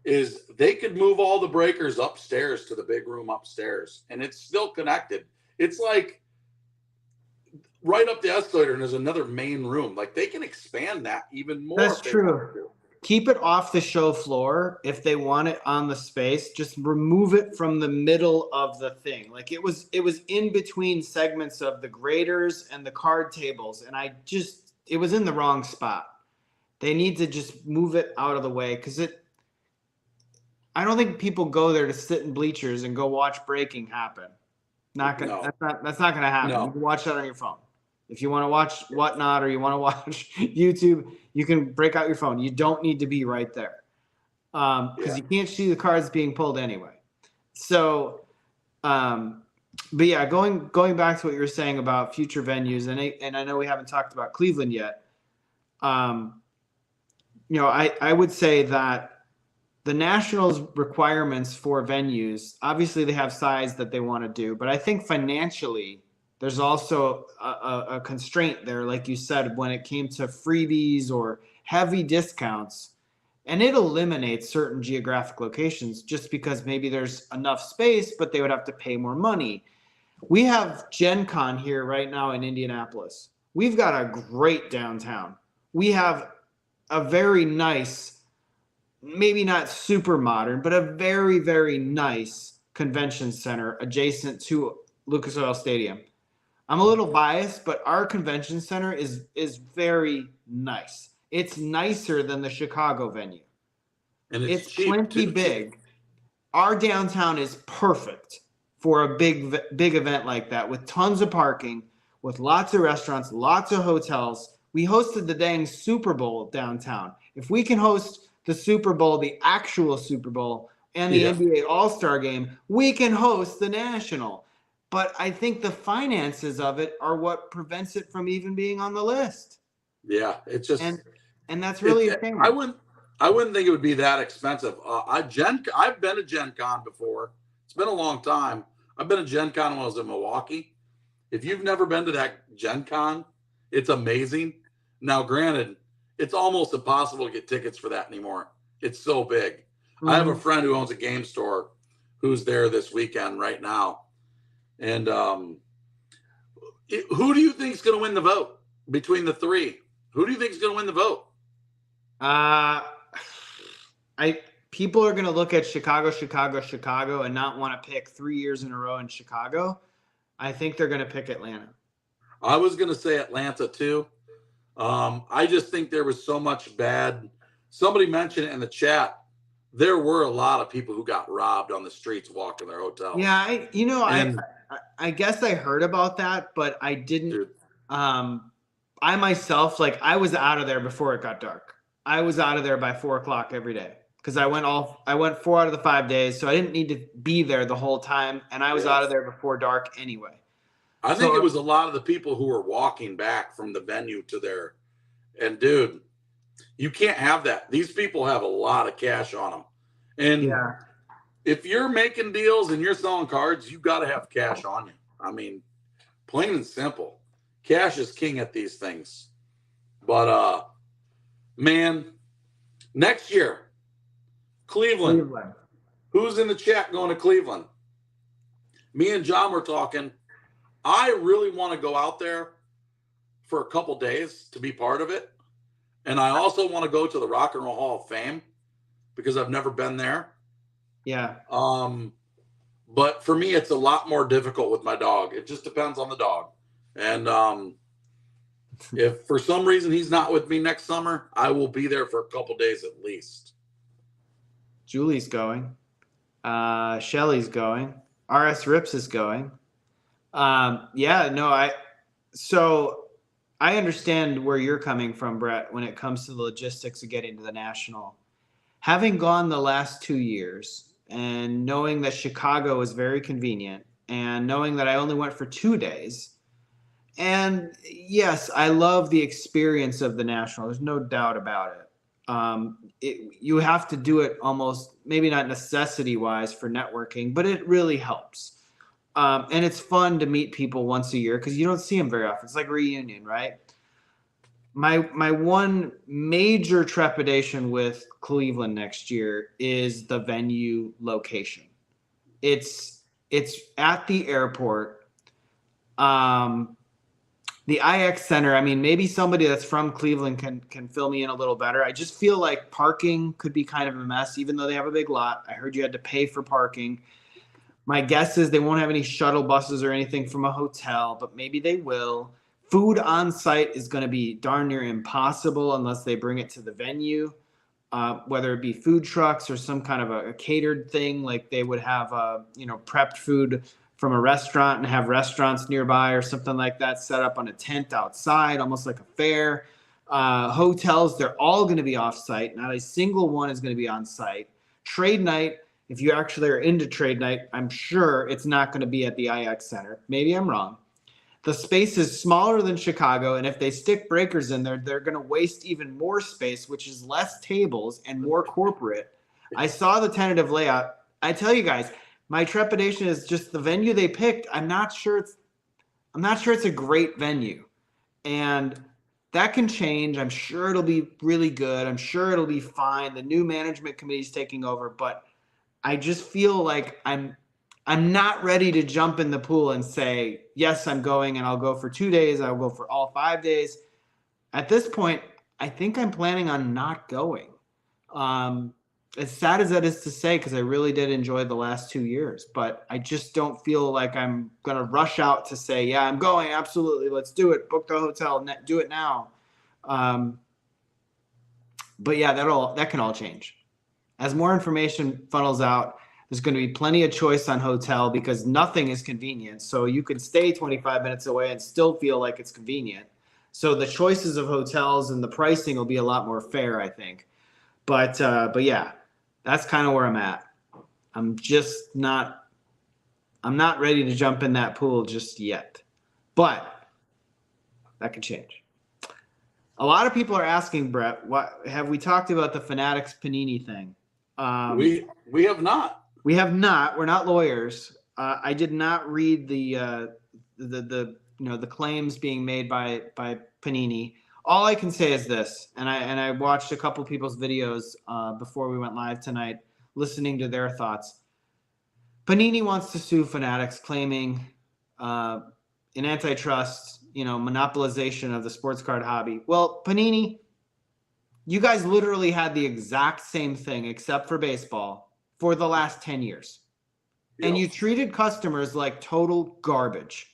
is they could move all the breakers upstairs to the big room upstairs, and it's still connected. It's like right up the escalator, and there's another main room. Like they can expand that even more. That's true. Keep it off the show floor if they want it on the space. Just remove it from the middle of the thing. Like it was in between segments of the graders and the card tables, and it was in the wrong spot. They need to just move it out of the way because I don't think people go there to sit in bleachers and go watch breaking happen. Not gonna. No. That's not gonna happen. No. You can watch that on your phone. If you want to watch Whatnot or you want to watch YouTube, you can break out your phone. You don't need to be right there because you can't see the cards being pulled anyway. So, but yeah, going back to what you were saying about future venues, and I know we haven't talked about Cleveland yet. I would say that the Nationals' requirements for venues, obviously they have size that they want to do, but I think financially there's also a constraint there, like you said, when it came to freebies or heavy discounts, and it eliminates certain geographic locations just because maybe there's enough space, but they would have to pay more money. We have Gen Con here right now in Indianapolis. We've got a great downtown. We have a very nice, maybe not super modern, but a very, very nice convention center adjacent to Lucas Oil Stadium. I'm a little biased, but our convention center is very nice. It's nicer than the Chicago venue. And it's plenty big. Our downtown is perfect for a big event like that with tons of parking, with lots of restaurants, lots of hotels. We hosted the dang Super Bowl downtown. If we can host the Super Bowl, the actual Super Bowl, and the NBA All-Star Game, we can host the National. But I think the finances of it are what prevents it from even being on the list. Yeah, it's just and that's really a thing. I wouldn't think it would be that expensive. I've been to Gen Con before. It's been a long time. I've been to Gen Con when I was in Milwaukee. If you've never been to that Gen Con, it's amazing. Now, granted, it's almost impossible to get tickets for that anymore. It's so big. I have a friend who owns a game store who's there this weekend right now. And who do you think is going to win the vote between the three? Who do you think is going to win the vote? People are going to look at Chicago, and not want to pick 3 years in a row in Chicago. I think they're going to pick Atlanta. I was going to say Atlanta too. I just think there was so much bad. Somebody mentioned it in the chat. There were a lot of people who got robbed on the streets walking their hotels. Yeah, I guess I heard about that, but I didn't. Dude. I myself, I was out of there before it got dark. I was out of there by 4:00 every day because I went 4 out of the 5 days, so I didn't need to be there the whole time, and I was out of there before dark anyway. I think it was a lot of the people who were walking back from the venue to there. And dude, you can't have that. These people have a lot of cash on them. And if you're making deals and you're selling cards, you got to have cash on you. I mean, plain and simple. Cash is king at these things. But, man, next year, Cleveland. Who's in the chat going to Cleveland? Me and John were talking. I really want to go out there for a couple days to be part of it. And I also want to go to the Rock and Roll Hall of Fame because I've never been there. Yeah. But for me, it's a lot more difficult with my dog. It just depends on the dog. And if for some reason he's not with me next summer, I will be there for a couple days at least. Julie's going. Shelly's going. RS Rips is going. So I understand where you're coming from, Brett, when it comes to the logistics of getting to the National. Having gone the last 2 years and knowing that Chicago is very convenient and knowing that I only went for 2 days, And yes, I love the experience of the National. There's no doubt about it. You have to do it almost, maybe not necessity wise for networking, but it really helps. And it's fun to meet people once a year because you don't see them very often. It's like a reunion, right? My one major trepidation with Cleveland next year is the venue location. It's at the airport. The IX Center, I mean, maybe somebody that's from Cleveland can fill me in a little better. I just feel like parking could be kind of a mess, even though they have a big lot. I heard you had to pay for parking. My guess is they won't have any shuttle buses or anything from a hotel, but maybe they will. Food on site is going to be darn near impossible unless they bring it to the venue, whether it be food trucks or some kind of a catered thing, like they would have, prepped food from a restaurant and have restaurants nearby or something like that set up on a tent outside, almost like a fair. Hotels, they're all going to be off site. Not a single one is going to be on site. Trade night, if you actually are into trade night, I'm sure it's not going to be at the IX Center. Maybe I'm wrong. The space is smaller than Chicago, and if they stick breakers in there, they're going to waste even more space, which is less tables and more corporate. I saw the tentative layout. I tell you guys, my trepidation is just the venue they picked. I'm not sure it's a great venue, and that can change. I'm sure it'll be really good. I'm sure it'll be fine. The new management committee is taking over, but I just feel like I'm not ready to jump in the pool and say, yes, I'm going and I'll go for 2 days. I'll go for all 5 days. At this point, I think I'm planning on not going. As sad as that is to say, because I really did enjoy the last 2 years, but I just don't feel like I'm going to rush out to say, yeah, I'm going. Absolutely. Let's do it. Book the hotel. Do it now. But yeah, that can all change. As more information funnels out, there's going to be plenty of choice on hotel because nothing is convenient. So you can stay 25 minutes away and still feel like it's convenient. So the choices of hotels and the pricing will be a lot more fair, I think. But yeah, that's kind of where I'm at. I'm not ready to jump in that pool just yet. But that could change. A lot of people are asking, Brett, what have we talked about the Fanatics Panini thing? We have not. We have not. We're not lawyers. I did not read the claims being made by Panini. All I can say is this, and I watched a couple people's videos before we went live tonight, listening to their thoughts. Panini wants to sue Fanatics, claiming an antitrust, monopolization of the sports card hobby. Well, Panini, you guys literally had the exact same thing, except for baseball, for the last 10 years. Yep. And you treated customers like total garbage.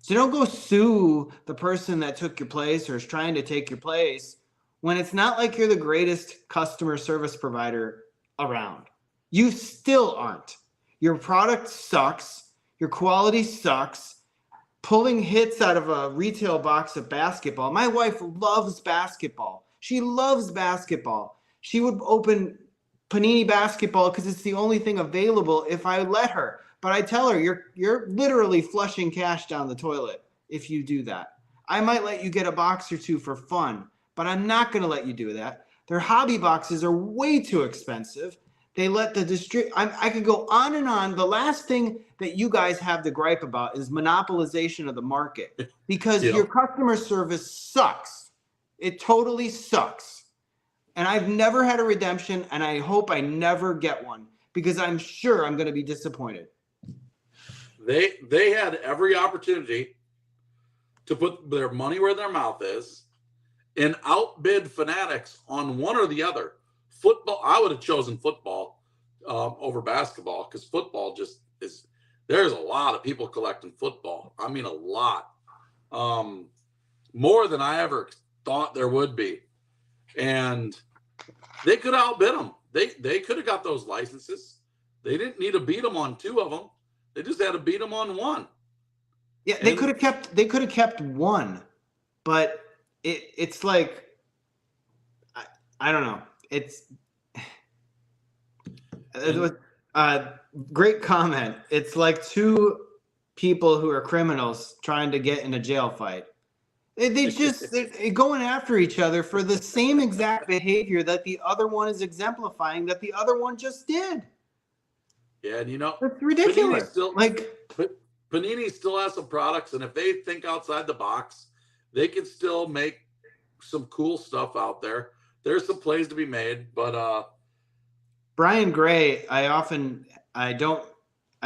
So don't go sue the person that took your place or is trying to take your place when it's not like you're the greatest customer service provider around. You still aren't. Your product sucks. Your quality sucks. Pulling hits out of a retail box of basketball. My wife loves basketball. She loves basketball. She would open Panini basketball because it's the only thing available if I let her. But I tell her, you're literally flushing cash down the toilet if you do that. I might let you get a box or two for fun, but I'm not going to let you do that. Their hobby boxes are way too expensive. They let the I could go on and on. The last thing that you guys have to gripe about is monopolization of the market because your customer service sucks. It totally sucks. And I've never had a redemption, and I hope I never get one because I'm sure I'm going to be disappointed. They had every opportunity to put their money where their mouth is and outbid Fanatics on one or the other. Football, I would have chosen football over basketball because football just is. There's a lot of people collecting football. I mean, a lot, more than I ever thought there would be, and they could have outbid them. They could have got those licenses. They didn't need to beat them on two of them. They just had to beat them on one. Yeah, they could have kept one, but it's like I don't know. It was great comment. It's like two people who are criminals trying to get in a jail fight. They're going after each other for the same exact behavior that the other one is exemplifying that the other one just did. Yeah, and That's ridiculous. Panini still has some products, and if they think outside the box, they can still make some cool stuff out there. There's some plays to be made, but Brian Gray, I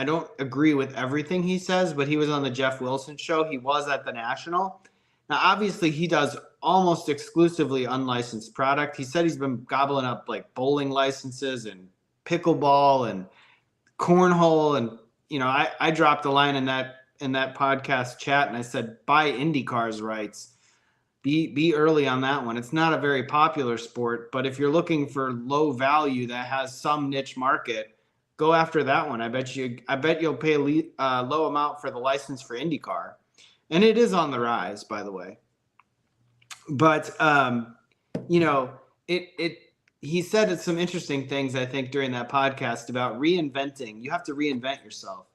don't agree with everything he says, but he was on the Jeff Wilson show. He was at the National. Now, obviously, he does almost exclusively unlicensed product. He said he's been gobbling up like bowling licenses and pickleball and cornhole. And, I dropped a line in that podcast chat and I said, buy IndyCar's rights. Be early on that one. It's not a very popular sport, but if you're looking for low value that has some niche market, go after that one. I bet you'll pay a low amount for the license for IndyCar. And it is on the rise, by the way. But, he said some interesting things, I think, during that podcast about reinventing. You have to reinvent yourself.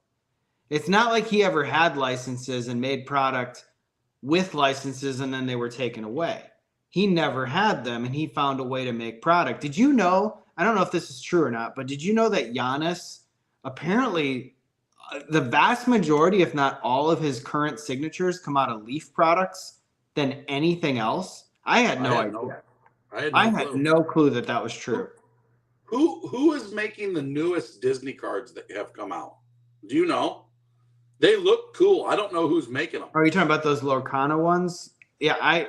It's not like he ever had licenses and made product with licenses and then they were taken away. He never had them and he found a way to make product. Did you know, I don't know if this is true or not, but did you know that Giannis apparently the vast majority, if not all of his current signatures come out of Leaf products than anything else? I had no idea. I had no clue that was true. Who is making the newest Disney cards that have come out? Do you know? They look cool. I don't know who's making them. Are you talking about those Lorcana ones? Yeah, I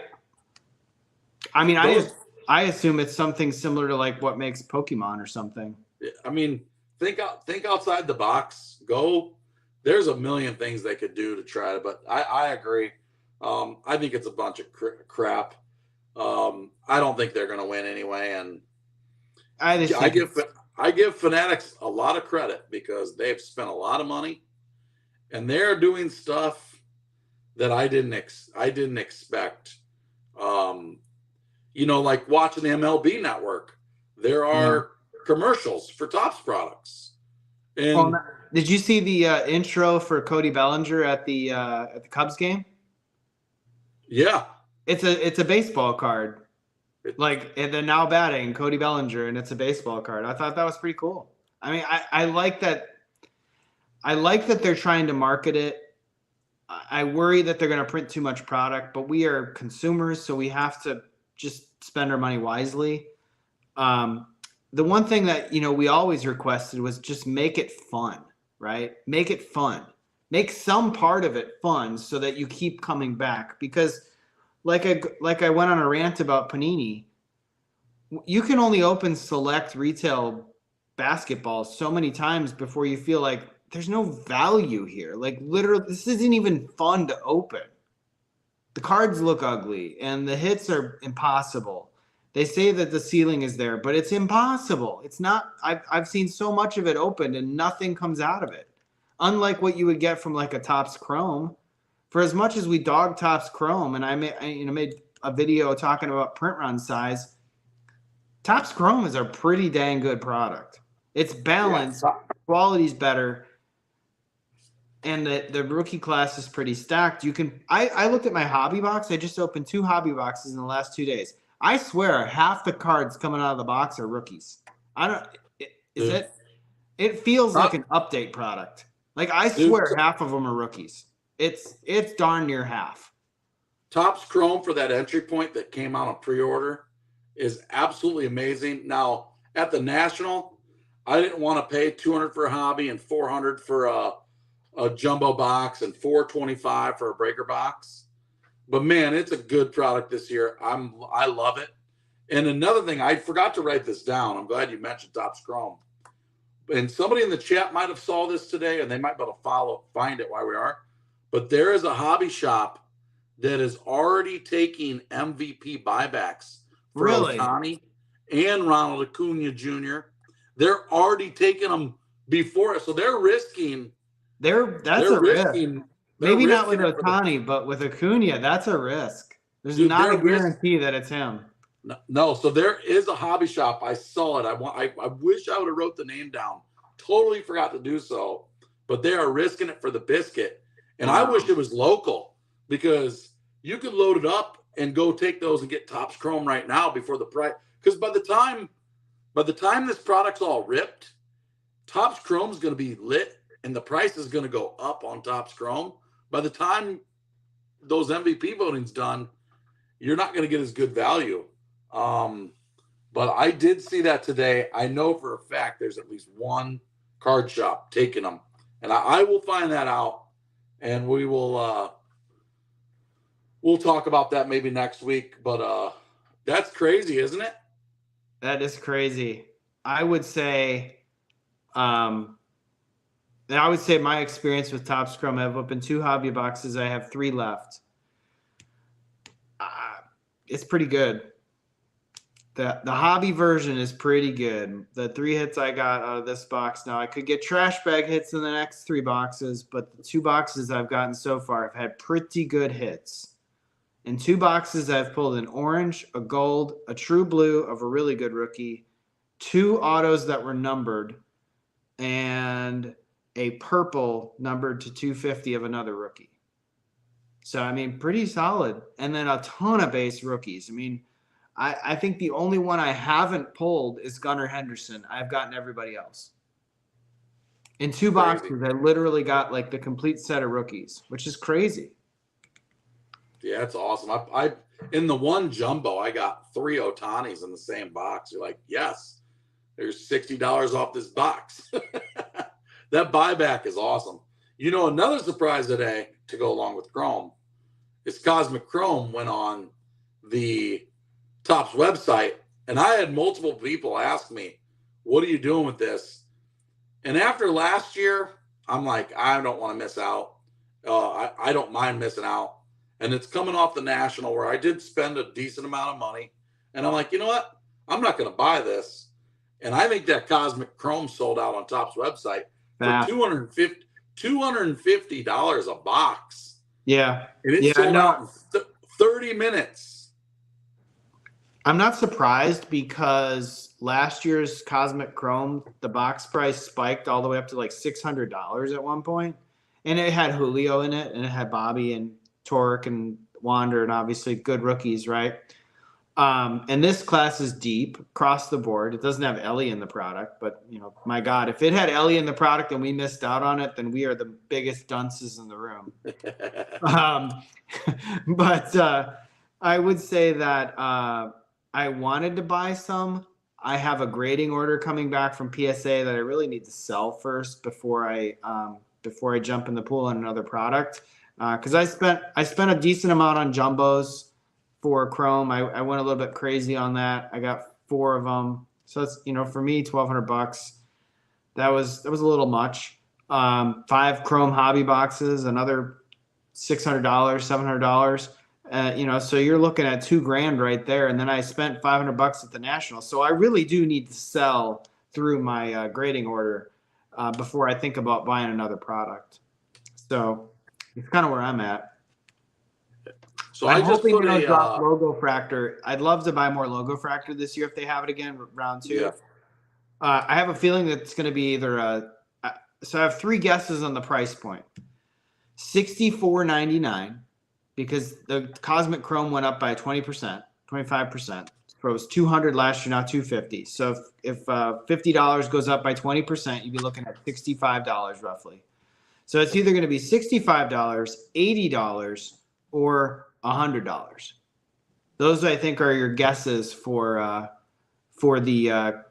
assume it's something similar to like what makes Pokemon or something. I mean, think outside the box. There's a million things they could do to try to, but I agree. I think it's a bunch of crap. I don't think they're going to win anyway. And I give Fanatics a lot of credit because they've spent a lot of money and they're doing stuff that I didn't expect. Like watching the MLB Network, there are commercials for Topps products. And did you see the intro for Cody Bellinger at the Cubs game? Yeah, it's a baseball card, and they're now batting Cody Bellinger, and it's a baseball card. I thought that was pretty cool. I mean, I like that. I like that they're trying to market it. I worry that they're going to print too much product, but we are consumers, so we have to just spend our money wisely. The one thing that, we always requested was just make it fun, right? Make it fun. Make some part of it fun so that you keep coming back. Because like I went on a rant about Panini, you can only open select retail basketball so many times before you feel like there's no value here. Like literally, this isn't even fun to open. The cards look ugly and the hits are impossible. They say that the ceiling is there, but it's impossible. It's not. I've seen so much of it opened and nothing comes out of it. Unlike what you would get from like a Topps Chrome. For as much as we dog Topps Chrome, and I made a video talking about print run size, Topps Chrome is a pretty dang good product. It's balanced, quality's better, and the rookie class is pretty stacked. I looked at my hobby box. I just opened 2 hobby boxes in the last 2 days. I swear half the cards coming out of the box are rookies. It feels like an update product. Like I swear half of them are rookies. It's darn near half. Topps Chrome for that entry point that came out on pre-order is absolutely amazing. Now at the National, I didn't want to pay $200 for a hobby and $400 for a jumbo box and $425 for a breaker box. But man, it's a good product this year. I love it. And another thing, I forgot to write this down. I'm glad you mentioned Topps Chrome. And somebody in the chat might have saw this today, and they might be able to find it while we are. But there is a hobby shop that is already taking MVP buybacks for Ohtani and Ronald Acuna Jr. They're already taking them before it, so they're risking. That's a risk. Maybe not with Ohtani, but with Acuna, that's a risk. There's not a guarantee that it's him. No, so there is a hobby shop. I saw it. I wish I would have wrote the name down. Totally forgot to do so. But they are risking it for the biscuit. And I wish it was local, because you could load it up and go take those and get Topps Chrome right now before the price. Because by the time this product's all ripped, Topps Chrome is going to be lit and the price is going to go up on Topps Chrome. By the time those MVP voting's done, you're not going to get as good value. But I did see that today. I know for a fact there's at least one card shop taking them, and I will find that out, and we will we'll talk about that maybe next week. But that's crazy, isn't it? That is crazy. I would say my experience with Topps Chrome, I've opened 2 hobby boxes. I have 3 left. It's pretty good. The hobby version is pretty good. The 3 hits I got out of this box, now I could get trash bag hits in the next 3 boxes, but the 2 boxes I've gotten so far have had pretty good hits. In 2 boxes, I've pulled an orange, a gold, a true blue of a really good rookie, 2 autos that were numbered, and a purple numbered to 250 of another rookie. So, I mean, pretty solid. And then a ton of base rookies. I mean, I think the only one I haven't pulled is Gunnar Henderson. I've gotten everybody else. In 2 boxes, I literally got like the complete set of rookies, which is crazy. Yeah, it's awesome. I in the one jumbo, I got 3 Otanis in the same box. You're like, yes, there's $60 off this box. That buyback is awesome. You know, another surprise today to go along with Chrome is Cosmic Chrome went on the Topps website, and I had multiple people ask me, what are you doing with this? And after last year, I'm like, I don't want to miss out. I don't mind missing out. And it's coming off the National, where I did spend a decent amount of money. And I'm like, you know what? I'm not going to buy this. And I think that Cosmic Chrome sold out on Topps website for $250 a box. Yeah. And it sold out in 30 minutes. I'm not surprised, because last year's Cosmic Chrome, the box price spiked all the way up to like $600 at one point. And it had Julio in it, and it had Bobby and Torque and Wander, and obviously good rookies, right? And this class is deep across the board. It doesn't have Ellie in the product, but, you know, my God, if it had Ellie in the product and we missed out on it, then we are the biggest dunces in the room. But I would say that I wanted to buy some. I have a grading order coming back from PSA that I really need to sell first before I jump in the pool on another product. Because I spent a decent amount on jumbos for Chrome. I went a little bit crazy on that. I got 4 of them, so it's, you know, for me, $1,200. That was a little much. 5 Chrome hobby boxes, another $600, $700. You know, so you're looking at $2,000 right there. And then I spent $500 at the National. So I really do need to sell through my grading order before I think about buying another product. So it's kind of where I'm at. So I'm hoping they drop Logo Fractor. I'd love to buy more Logo Fractor this year if they have it again, round 2. Yeah. I have a feeling that it's going to be either so I have 3 guesses on the price point. $64.99. Because the Cosmic Chrome went up by 20%, 25%. So it was $200 last year, now $250. So if $50 goes up by 20%, you'd be looking at $65 roughly. So it's either going to be $65, $80, or $100. Those, I think, are your guesses for the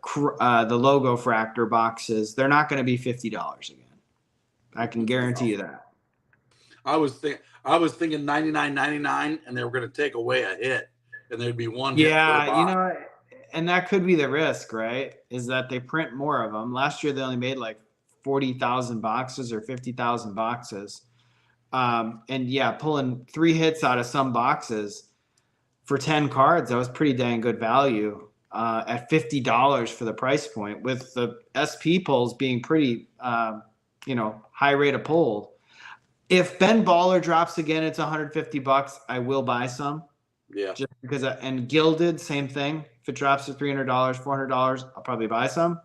Logo Fractor boxes. They're not going to be $50 again. I can guarantee you that. I was thinking $99.99, and they were going to take away a hit, and there'd be one. Yeah, you know, and that could be the risk, right? Is that they print more of them. Last year they only made like 40,000 boxes or 50,000 boxes, and yeah, pulling 3 hits out of some boxes for 10 cards, that was pretty dang good value at $50 for the price point, with the SP pulls being pretty, high rate of pull. If Ben Baller drops again, it's $150. I will buy some. Yeah. Just because, and Gilded, same thing. If it drops to $300, $400, I'll probably buy some.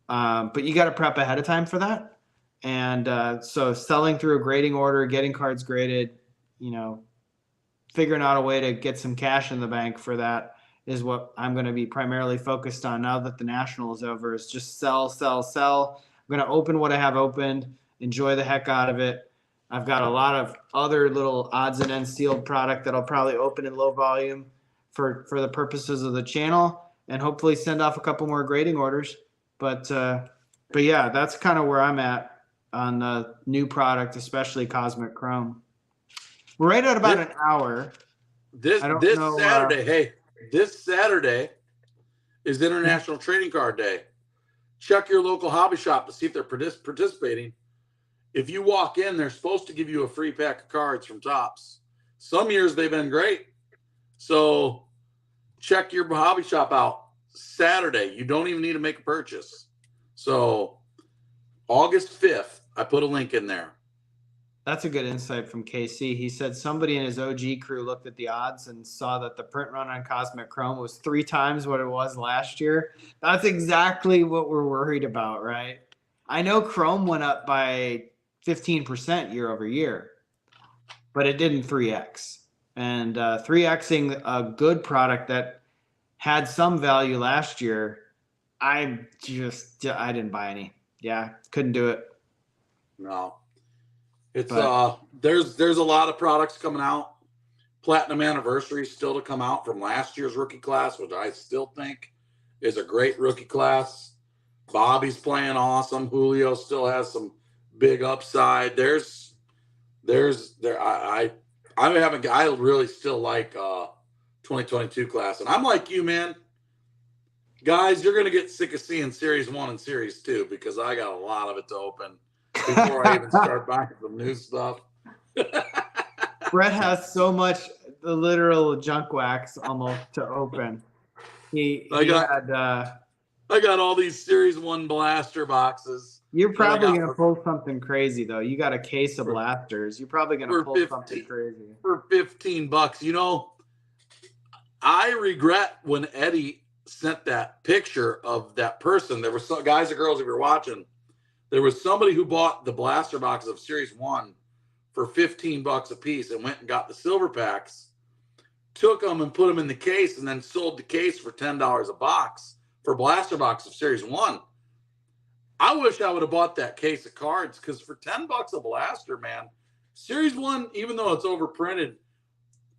But you got to prep ahead of time for that. And so selling through a grading order, getting cards graded, figuring out a way to get some cash in the bank for that is what I'm going to be primarily focused on now that the National is over, is just sell, sell, sell. I'm going to open what I have opened, enjoy the heck out of it. I've got a lot of other little odds and ends sealed product that I'll probably open in low volume for the purposes of the channel, and hopefully send off a couple more grading orders. But yeah, that's kind of where I'm at on the new product, especially Cosmic Chrome. We're right at about an hour. This Saturday, this Saturday is International Trading Card Day. Check your local hobby shop to see if they're participating. If you walk in, they're supposed to give you a free pack of cards from Topps. Some years they've been great. So check your hobby shop out Saturday. You don't even need to make a purchase. So August 5th, I put a link in there. That's a good insight from KC. He said somebody in his OG crew looked at the odds and saw that the print run on Cosmic Chrome was 3 times what it was last year. That's exactly what we're worried about, right? I know Chrome went up by 15% year over year, but it didn't 3X. And 3Xing a good product that had some value last year, I didn't buy any. Yeah, couldn't do it. No. It's there's a lot of products coming out. Platinum Anniversary still to come out from last year's rookie class, which I still think is a great rookie class. Bobby's playing awesome. Julio still has some big upside. I really still like 2022 class. And I'm like you, man. Guys, you're gonna get sick of seeing Series 1 and Series 2 because I got a lot of it to open before I even start buying some new stuff. Brett has so much the literal junk wax almost to open. I got all these Series 1 blaster boxes. You're probably going to pull something crazy, though. You got a case of blasters. You're probably going to pull something crazy. For $15. I regret when Eddie sent that picture of that person. There were some guys and girls, if you're watching, there was somebody who bought the blaster boxes of Series 1 for $15 a piece and went and got the silver packs, took them and put them in the case, and then sold the case for $10 a box for blaster box of Series 1. I wish I would have bought that case of cards because for $10 a blaster, man, Series 1, even though it's overprinted,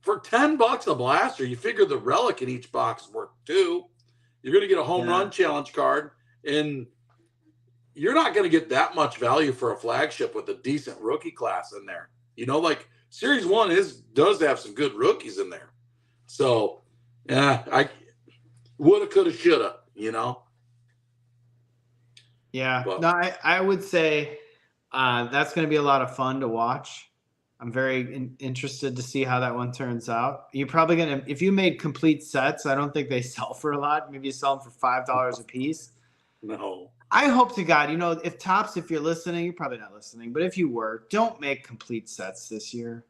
for $10 a blaster, you figure the relic in each box is worth $2. You're going to get a home run challenge card, and you're not going to get that much value for a flagship with a decent rookie class in there. Like Series 1 does have some good rookies in there. So, I woulda, coulda, shoulda, Yeah. But, no, I would say that's going to be a lot of fun to watch. I'm very interested to see how that one turns out. You're probably going to, if you made complete sets, I don't think they sell for a lot. Maybe you sell them for $5 a piece. No. I hope to God, if Topps, if you're listening, you're probably not listening, but if you were, don't make complete sets this year.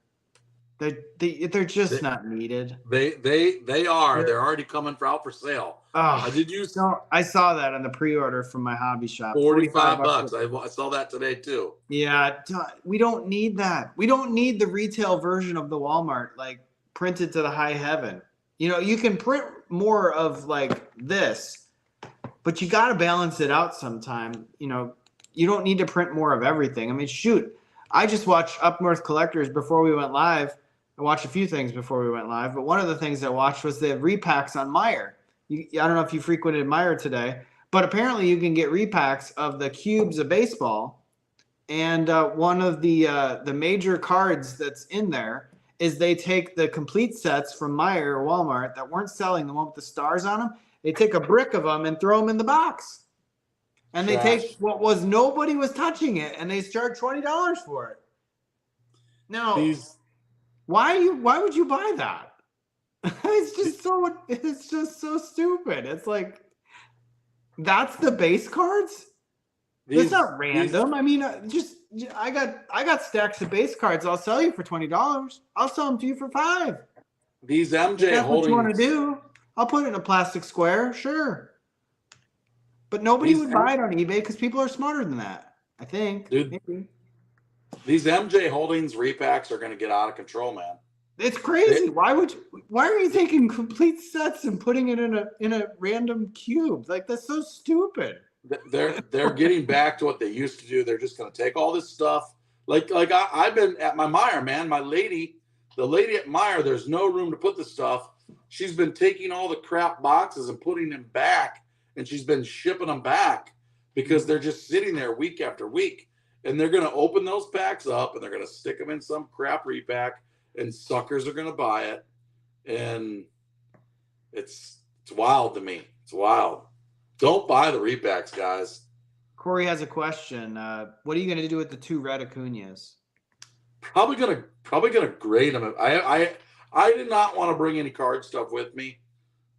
They're just not needed. They are. They're already coming out for sale. Oh, I saw that on the pre-order from my hobby shop. $45. I saw that today too. Yeah, we don't need that. We don't need the retail version of the Walmart printed to the high heaven. You can print more of this, but you got to balance it out sometime. You don't need to print more of everything. I mean, shoot, I just watched Up North Collectors before we went live. I watched a few things before we went live, but one of the things I watched was the repacks on Meyer. I don't know if you frequented Meyer today, but apparently you can get repacks of the cubes of baseball. And one of the major cards that's in there is they take the complete sets from Meyer or Walmart that weren't selling, the one with the stars on them. They take a brick of them and throw them in the box. And they take what was nobody was touching it, and they charge $20 for it. Now, why would you buy that? It's just so stupid. It's like, that's the base cards. It's not random. I mean, I got stacks of base cards. I'll sell you for $20. I'll sell them to you for $5. These MJ that's what you want to do. I'll put it in a plastic square, sure. But nobody would buy it on eBay because people are smarter than that. I think. Dude, Maybe. these MJ Holdings repacks are going to get out of control, man. It's crazy. Why are you taking complete sets and putting it in a random cube? Like, that's so stupid. They're getting back to what they used to do. They're just going to take all this stuff. I've been at my Meijer, man. The lady at Meijer, there's no room to put the stuff. She's been taking all the crap boxes and putting them back, and she's been shipping them back because they're just sitting there week after week. And they're going to open those packs up, and they're going to stick them in some crap repack, and suckers are going to buy it. And it's wild to me. It's wild. Don't buy the repacks, guys. Corey has a question. What are you going to do with the 2 red Acuñas? Probably gonna grade them. I did not want to bring any card stuff with me,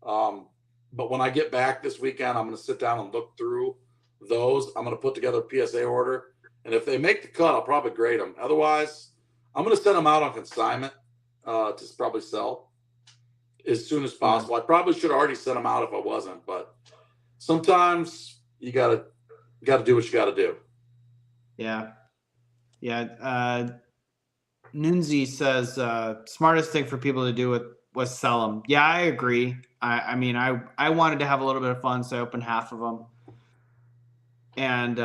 but when I get back this weekend, I'm gonna sit down and look through those. I'm gonna put together a PSA order, and if they make the cut, I'll probably grade them. Otherwise, I'm gonna send them out on consignment to probably sell as soon as possible. I probably should have already sent them out if I wasn't, but sometimes you gotta do what you gotta do. Yeah. Nunzi says smartest thing for people to do was sell them. Yeah, I agree. I mean, I wanted to have a little bit of fun, so I opened half of them. And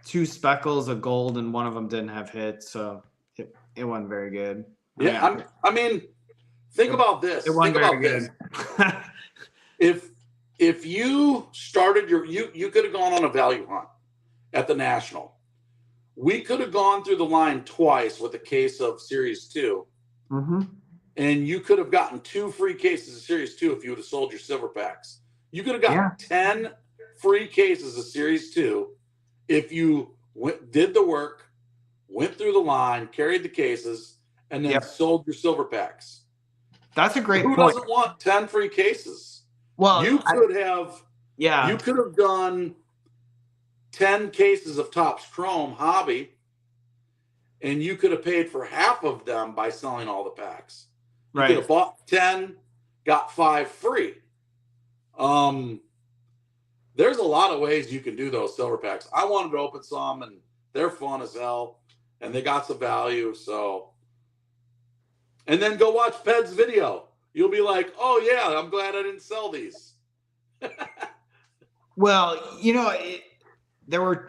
2 speckles of gold, and one of them didn't have hits, so it wasn't very good. Yeah, I mean, think about this. It wasn't very good. If you started you could have gone on a value hunt at the National. We could have gone through the line twice with a case of Series 2. Mm-hmm. And you could have gotten 2 free cases of Series 2 if you would have sold your silver packs. You could have gotten 10 free cases of Series 2 if you did the work, went through the line, carried the cases, and then sold your silver packs. That's a great point. Who doesn't want 10 free cases? Well, you could have done 10 cases of Topps Chrome Hobby, and you could have paid for half of them by selling all the packs. You could have bought 10, got 5 free. There's a lot of ways you can do those silver packs. I wanted to open some, and they're fun as hell, and they got some value. So, and then go watch Ped's video. You'll be like, oh yeah, I'm glad I didn't sell these. Well,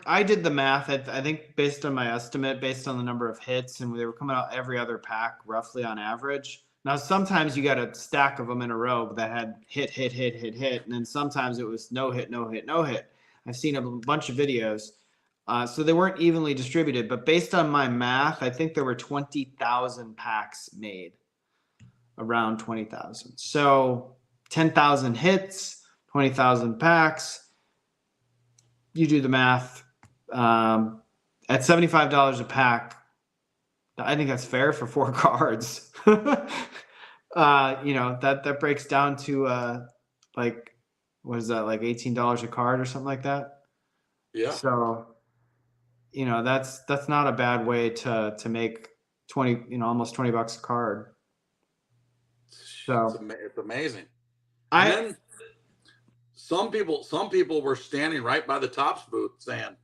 I did the math. I think based on my estimate, based on the number of hits, and they were coming out every other pack roughly on average. Now, sometimes you got a stack of them in a row that had hit, and then sometimes it was no hit. I've seen a bunch of videos. So they weren't evenly distributed, but based on my math, I think there were 20,000 packs made, around 20,000. So 10,000 hits, 20,000 packs. You do the math. At $75 a pack, I think that's fair for 4 cards. That breaks down to like, what is that, like $18 a card or something like that? Yeah. So, that's not a bad way to make 20, almost $20 a card. So it's amazing. And then some people were standing right by the Topps booth saying,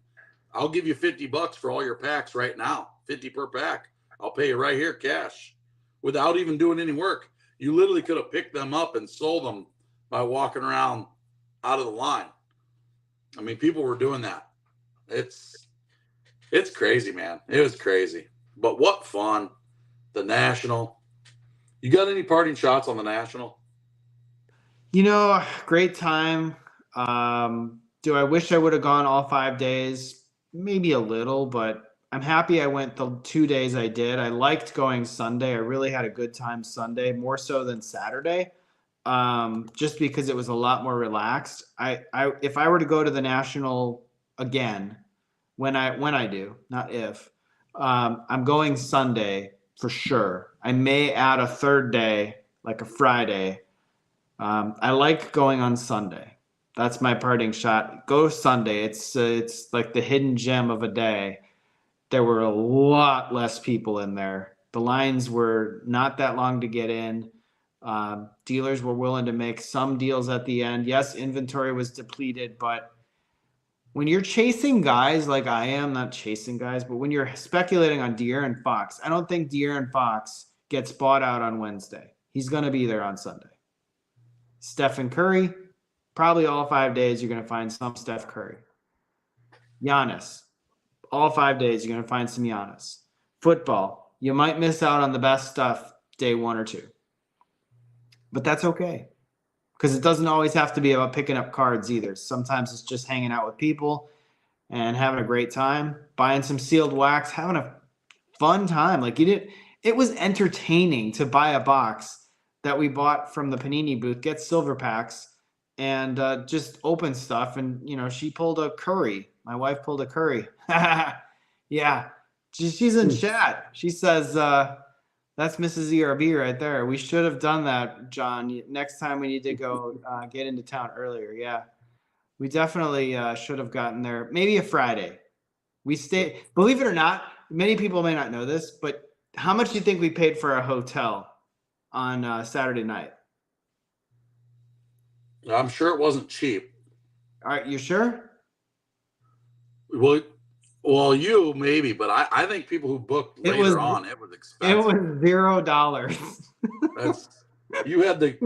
I'll give you $50 for all your packs right now, 50 per pack. I'll pay you right here cash without even doing any work. You literally could have picked them up and sold them by walking around out of the line. I mean, people were doing that. It's crazy, man. It was crazy. But what fun. The National. You got any parting shots on the National? Great time. Do I wish I would have gone all 5 days? Maybe a little, but I'm happy I went the 2 days I did. I liked going Sunday. I really had a good time Sunday, more so than Saturday, just because it was a lot more relaxed. If I were to go to the National again, when I do, not if, I'm going Sunday for sure. I may add a third day, like a Friday. I like going on Sunday. That's my parting shot. Go Sunday. It's like the hidden gem of a day. There were a lot less people in there. The lines were not that long to get in. Dealers were willing to make some deals at the end. Yes, inventory was depleted, but when you're chasing guys like I am, not chasing guys, but when you're speculating on De'Aaron Fox, I don't think De'Aaron Fox gets bought out on Wednesday. He's going to be there on Sunday. Stephen Curry, probably all 5 days you're going to find some Steph Curry. Giannis, all 5 days you're going to find some Giannis. Football, you might miss out on the best stuff day 1 or 2. But that's okay. Because it doesn't always have to be about picking up cards either. Sometimes it's just hanging out with people and having a great time, buying some sealed wax, having a fun time. Like it was entertaining to buy a box that we bought from the Panini booth, get silver packs, and just open stuff. And, she pulled a Curry. My wife pulled a Curry. Yeah. She's in chat. She says, that's Mrs. ERB right there. We should have done that, John. Next time we need to go get into town earlier. Yeah. We definitely should have gotten there. Maybe a Friday. Believe it or not, many people may not know this, but how much do you think we paid for a hotel on Saturday night? I'm sure it wasn't cheap. All right, you sure? Well, you maybe, but I think people who booked later on, it was expensive. It was $0. You had the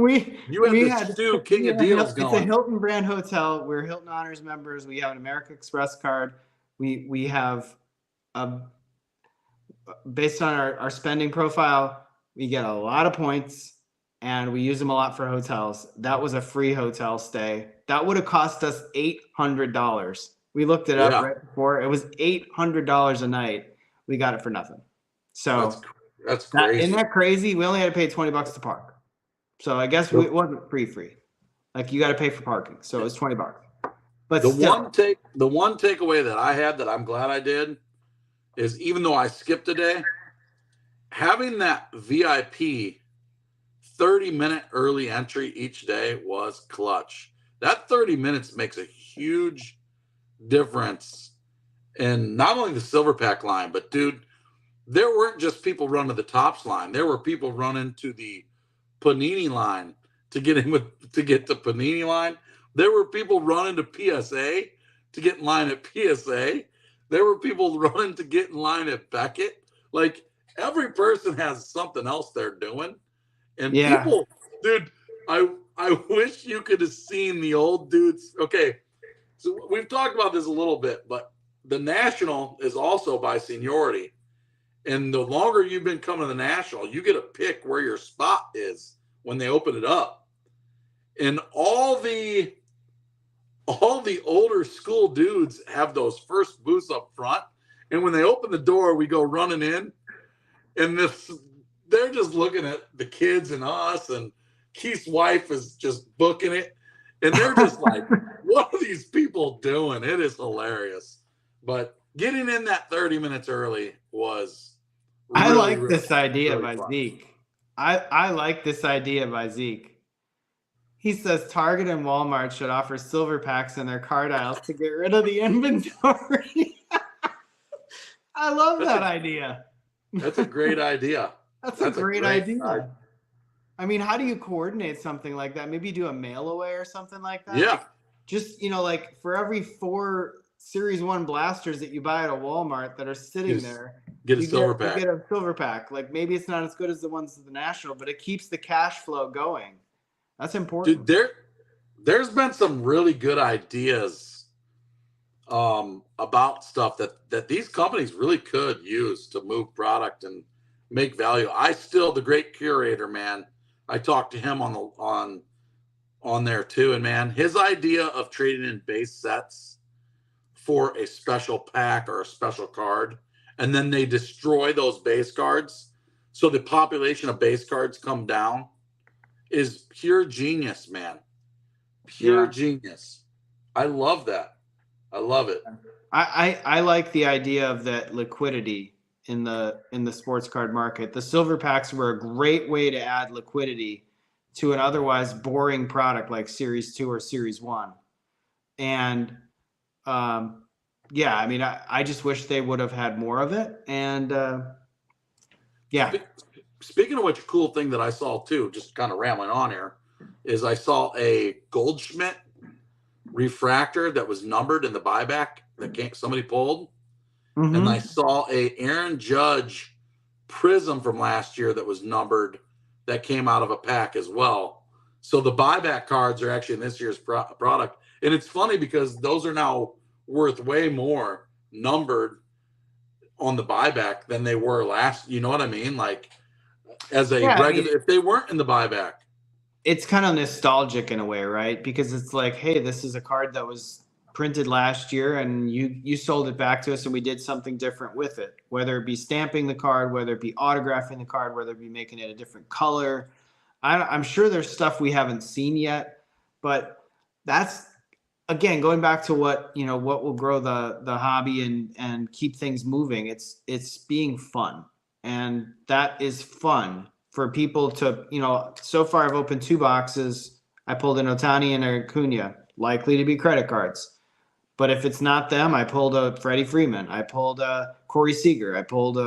Stu King of Deals going. It's a Hilton brand hotel. We're Hilton Honors members. We have an American Express card. We have based on our spending profile, we get a lot of points and we use them a lot for hotels. That was a free hotel stay. That would have cost us $800. We looked it up right before. It was $800 a night. We got it for nothing. So that's crazy. Isn't that crazy? We only had to pay $20 to park. So I guess it wasn't free. Like you got to pay for parking. So it was $20. But the one takeaway that I had that I'm glad I did is, even though I skipped a day, having that VIP 30-minute early entry each day was clutch. That 30 minutes makes a huge difference in not only the silver pack line, but dude, there weren't just people running to the tops line. There were people running to the Panini line to get to Panini line. There were people running to PSA to get in line at PSA. There were people running to get in line at Beckett. Like, every person has something else they're doing. And people, dude, I wish you could have seen the old dudes. Okay, so we've talked about this a little bit, but the National is also by seniority. And the longer you've been coming to the National, you get to pick where your spot is when they open it up. And all the older school dudes have those first booths up front. And when they open the door, we go running in. And they're just looking at the kids and us. And Keith's wife is just booking it. And they're just like, what are these people doing? It is hilarious. But getting in that 30 minutes early was really, I like really, this idea really by fun. Zeke. I like this idea by Zeke. He says Target and Walmart should offer silver packs in their card aisles to get rid of the inventory. I love that idea. That's a great idea. That's a great idea. I mean, how do you coordinate something like that? Maybe do a mail away or something like that. Yeah. Like, just, like for every 4 Series 1 blasters that you buy at a Walmart that are sitting there, get a silver pack. You get a silver pack. Like, maybe it's not as good as the ones at the National, but it keeps the cash flow going. That's important. Dude, there's been some really good ideas about stuff that these companies really could use to move product and make value. The great curator, man, I talked to him on there too, and man, his idea of trading in base sets for a special pack or a special card, and then they destroy those base cards so the population of base cards come down, is pure genius, man. Pure genius. I love that. I love it. I like the idea of that liquidity in the sports card market. The silver packs were a great way to add liquidity to an otherwise boring product like Series 2 or Series 1. And I mean, I just wish they would have had more of it. And Speaking of which, a cool thing that I saw too, just kind of rambling on here, is I saw a Goldschmidt refractor that was numbered in the buyback that somebody pulled. And I Mm-hmm. saw a Aaron Judge prism from last year that was numbered that came out of a pack as well. So the buyback cards are actually in this year's product. And it's funny because those are now worth way more numbered on the buyback than they were last. You know what I mean? Like as a Yeah, I regular, mean, if they weren't in the buyback. it's kind of nostalgic in a way, right? Because it's like, hey, this is a card that was printed last year and you sold it back to us and we did something different with it, whether it be stamping the card, whether it be autographing the card, whether it be making it a different color. I'm sure there's stuff we haven't seen yet, but that's, again, going back to what will grow the hobby and keep things moving. It's being fun, and that is fun for people to, so far I've opened 2 boxes. I pulled an Otani and a Acuna, likely to be credit cards. But if it's not them, I pulled a Freddie Freeman. I pulled a Corey Seager. I pulled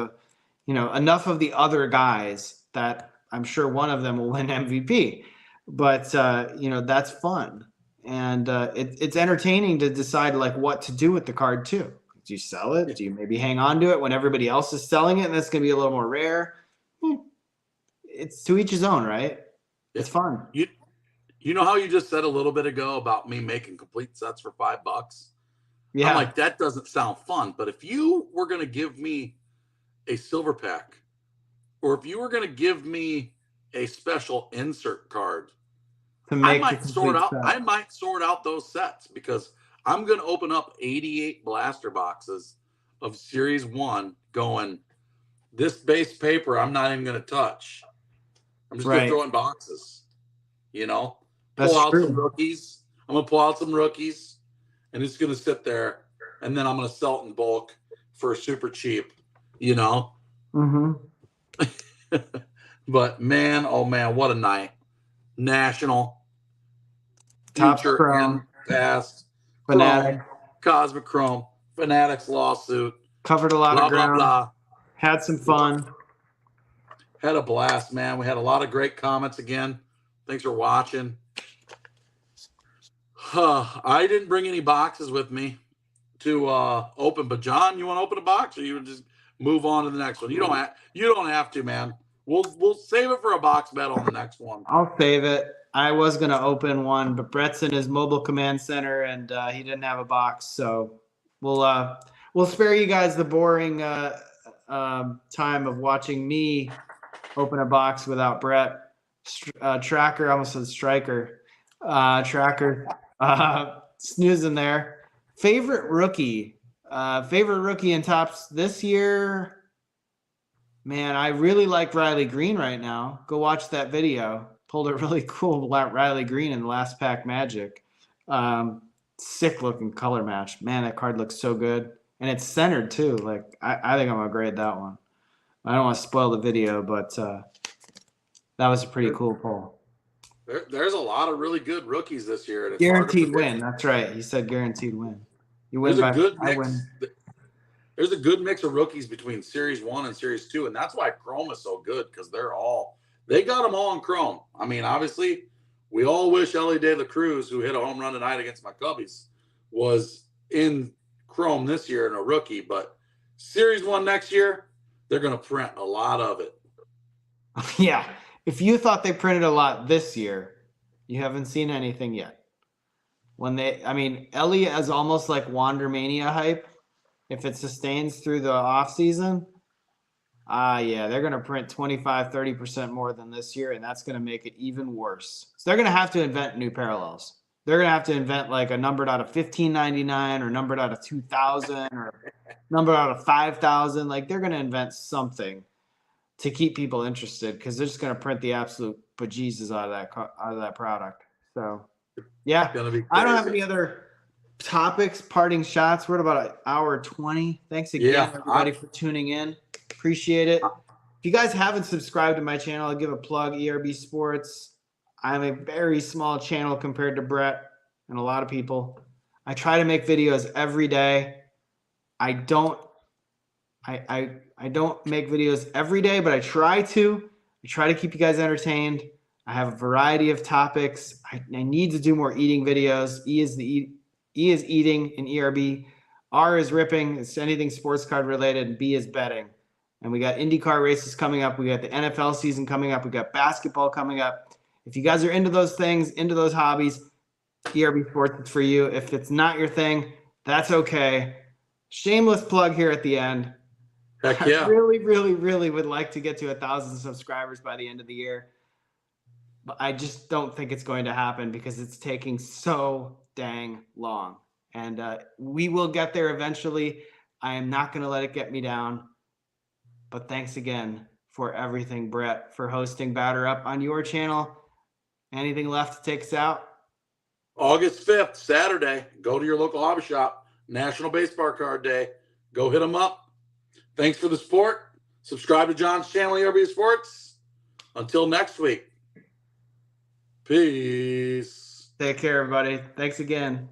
enough of the other guys that I'm sure one of them will win MVP. But, that's fun. And it's entertaining to decide like what to do with the card too. Do you sell it? Do you maybe hang on to it when everybody else is selling it and that's going to be a little more rare? It's to each his own, right? It's fun. You know how you just said a little bit ago about me making complete sets for $5? Yeah. I'm like, that doesn't sound fun. But if you were going to give me a silver pack, or if you were going to give me a special insert card, I might sort out those sets, because I'm going to open up 88 blaster boxes of Series 1 going, this base paper I'm not even going to touch. I'm just going to throw it in boxes, That's pull out true. some rookies. I'm going to pull out some rookies, and it's going to sit there, and then I'm going to sell it in bulk for super cheap, Mm-hmm. But man, oh man, what a night. National, Top future, Chrome, and past, Fanatic. Chrome, Cosmic Chrome, Fanatics lawsuit, Covered a lot blah, of ground. blah, blah. Had some fun. Had a blast, man. We had a lot of great comments again. Thanks for watching. I didn't bring any boxes with me to open, but John, you want to open a box, or you would just move on to the next one? You don't have to, man. We'll save it for a box bet on the next one. I'll save it. I was gonna open one, but Brett's in his mobile command center and he didn't have a box, so we'll spare you guys the boring time of watching me open a box without Brett. Tracker, I almost said striker. Tracker, snoozing there. Favorite rookie in tops this year. Man, I really like Riley Green right now. Go watch that video. Pulled a really cool Riley Green in the last pack Magic. Sick looking color match. Man, that card looks so good. And it's centered too. Like I think I'm gonna grade that one. I don't want to spoil the video, but that was a pretty cool pull. There's a lot of really good rookies this year. And it's guaranteed win. That's right. He said guaranteed win. You win by I win. There's a good mix of rookies between Series 1 and Series 2, and that's why Chrome is so good, because they got them all in Chrome. I mean, obviously, we all wish Ellie De La Cruz, who hit a home run tonight against my Cubbies, was in Chrome this year and a rookie, but Series 1 next year, they're going to print a lot of it. Yeah. If you thought they printed a lot this year, you haven't seen anything yet. Ellie is almost like Wander Mania hype. If it sustains through the off season, they're going to print 25, 30% more than this year, and that's going to make it even worse. So they're going to have to invent new parallels. They're going to have to invent like a numbered out of 1599 or numbered out of 2000 or numbered out of 5000. Like they're going to invent something to keep people interested, because they're just going to print the absolute bejesus out of that product. So, yeah, I don't have any other topics, parting shots. We're at about an hour 20. Thanks again, everybody, for tuning in. Appreciate it. If you guys haven't subscribed to my channel, I'll give a plug. ERB Sports. I'm a very small channel compared to Brett and a lot of people. I try to make videos every day. I don't make videos every day, but I try to. I try to keep you guys entertained. I have a variety of topics. I need to do more eating videos. E is the E is eating in ERB. R is ripping. It's anything sports card related. And B is betting. And we got IndyCar races coming up. We got the NFL season coming up. We got basketball coming up. If you guys are into those things, into those hobbies, ERB Sports is for you. If it's not your thing, that's okay. Shameless plug here at the end. Heck yeah. I really, really, really would like to get to 1,000 subscribers by the end of the year. But I just don't think it's going to happen because it's taking so dang long. And we will get there eventually. I am not going to let it get me down. But thanks again for everything, Brett, for hosting Batter Up on your channel. Anything left to take us out? August 5th, Saturday. Go to your local hobby shop. National Baseball Card Day. Go hit them up. Thanks for the support. Subscribe to John's channel, ERB Sports. Until next week. Peace. Take care, everybody. Thanks again.